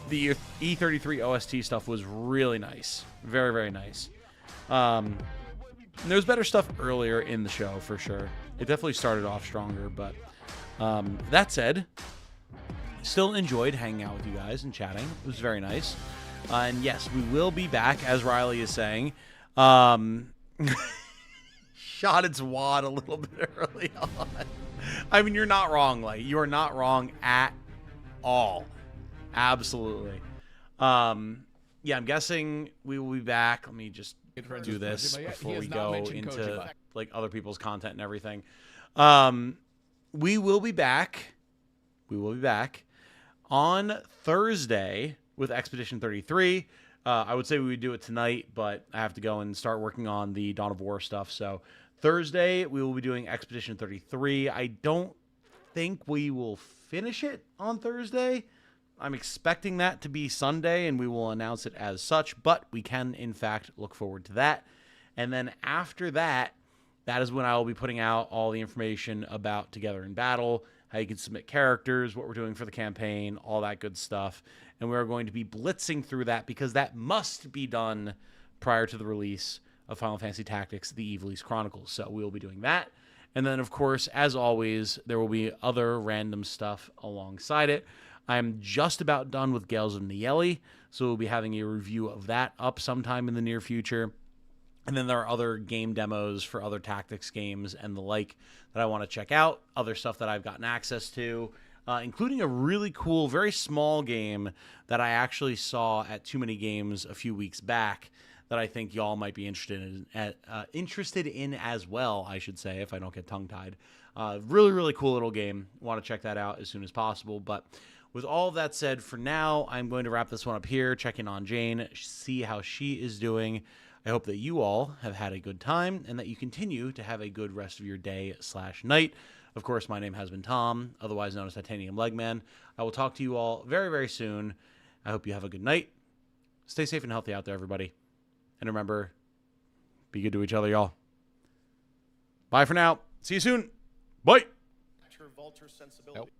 the E33 OST stuff was really nice. Very, very nice. And there was better stuff earlier in the show, for sure. It definitely started off stronger, but that said, still enjoyed hanging out with you guys and chatting. It was very nice. And yes, we will be back, as Riley is saying. Shot its wad a little bit early on. I mean, you're not wrong, like, you are not wrong at all. Absolutely. Yeah, I'm guessing we will be back. Let me just do this before we go into like other people's content and everything. We will be back. We will be back on Thursday with Expedition 33. I would say we would do it tonight, but I have to go and start working on the Dawn of War stuff. So Thursday, we will be doing Expedition 33. I don't think we will finish it on Thursday. I'm expecting that to be Sunday, and we will announce it as such, but we can, in fact, look forward to that. And then after that, that is when I will be putting out all the information about Together in Battle, how you can submit characters, what we're doing for the campaign, all that good stuff. And we are going to be blitzing through that because that must be done prior to the release of Final Fantasy Tactics, The Evil East Chronicles. So we will be doing that. And then, of course, as always, there will be other random stuff alongside it. I'm just about done with Gales of Nieli, so we'll be having a review of that up sometime in the near future. And then there are other game demos for other tactics games and the like that I want to check out, other stuff that I've gotten access to, including a really cool, very small game that I actually saw at Too Many Games a few weeks back that I think y'all might be interested in as well, I should say, if I don't get tongue-tied. Really, really cool little game. Want to check that out as soon as possible, but with all of that said, for now, I'm going to wrap this one up here, check in on Jane, see how she is doing. I hope that you all have had a good time and that you continue to have a good rest of your day/night. Of course, my name has been Tom, otherwise known as Titanium Legman. I will talk to you all very, very soon. I hope you have a good night. Stay safe and healthy out there, everybody. And remember, be good to each other, y'all. Bye for now. See you soon. Bye. Vulture sensibility.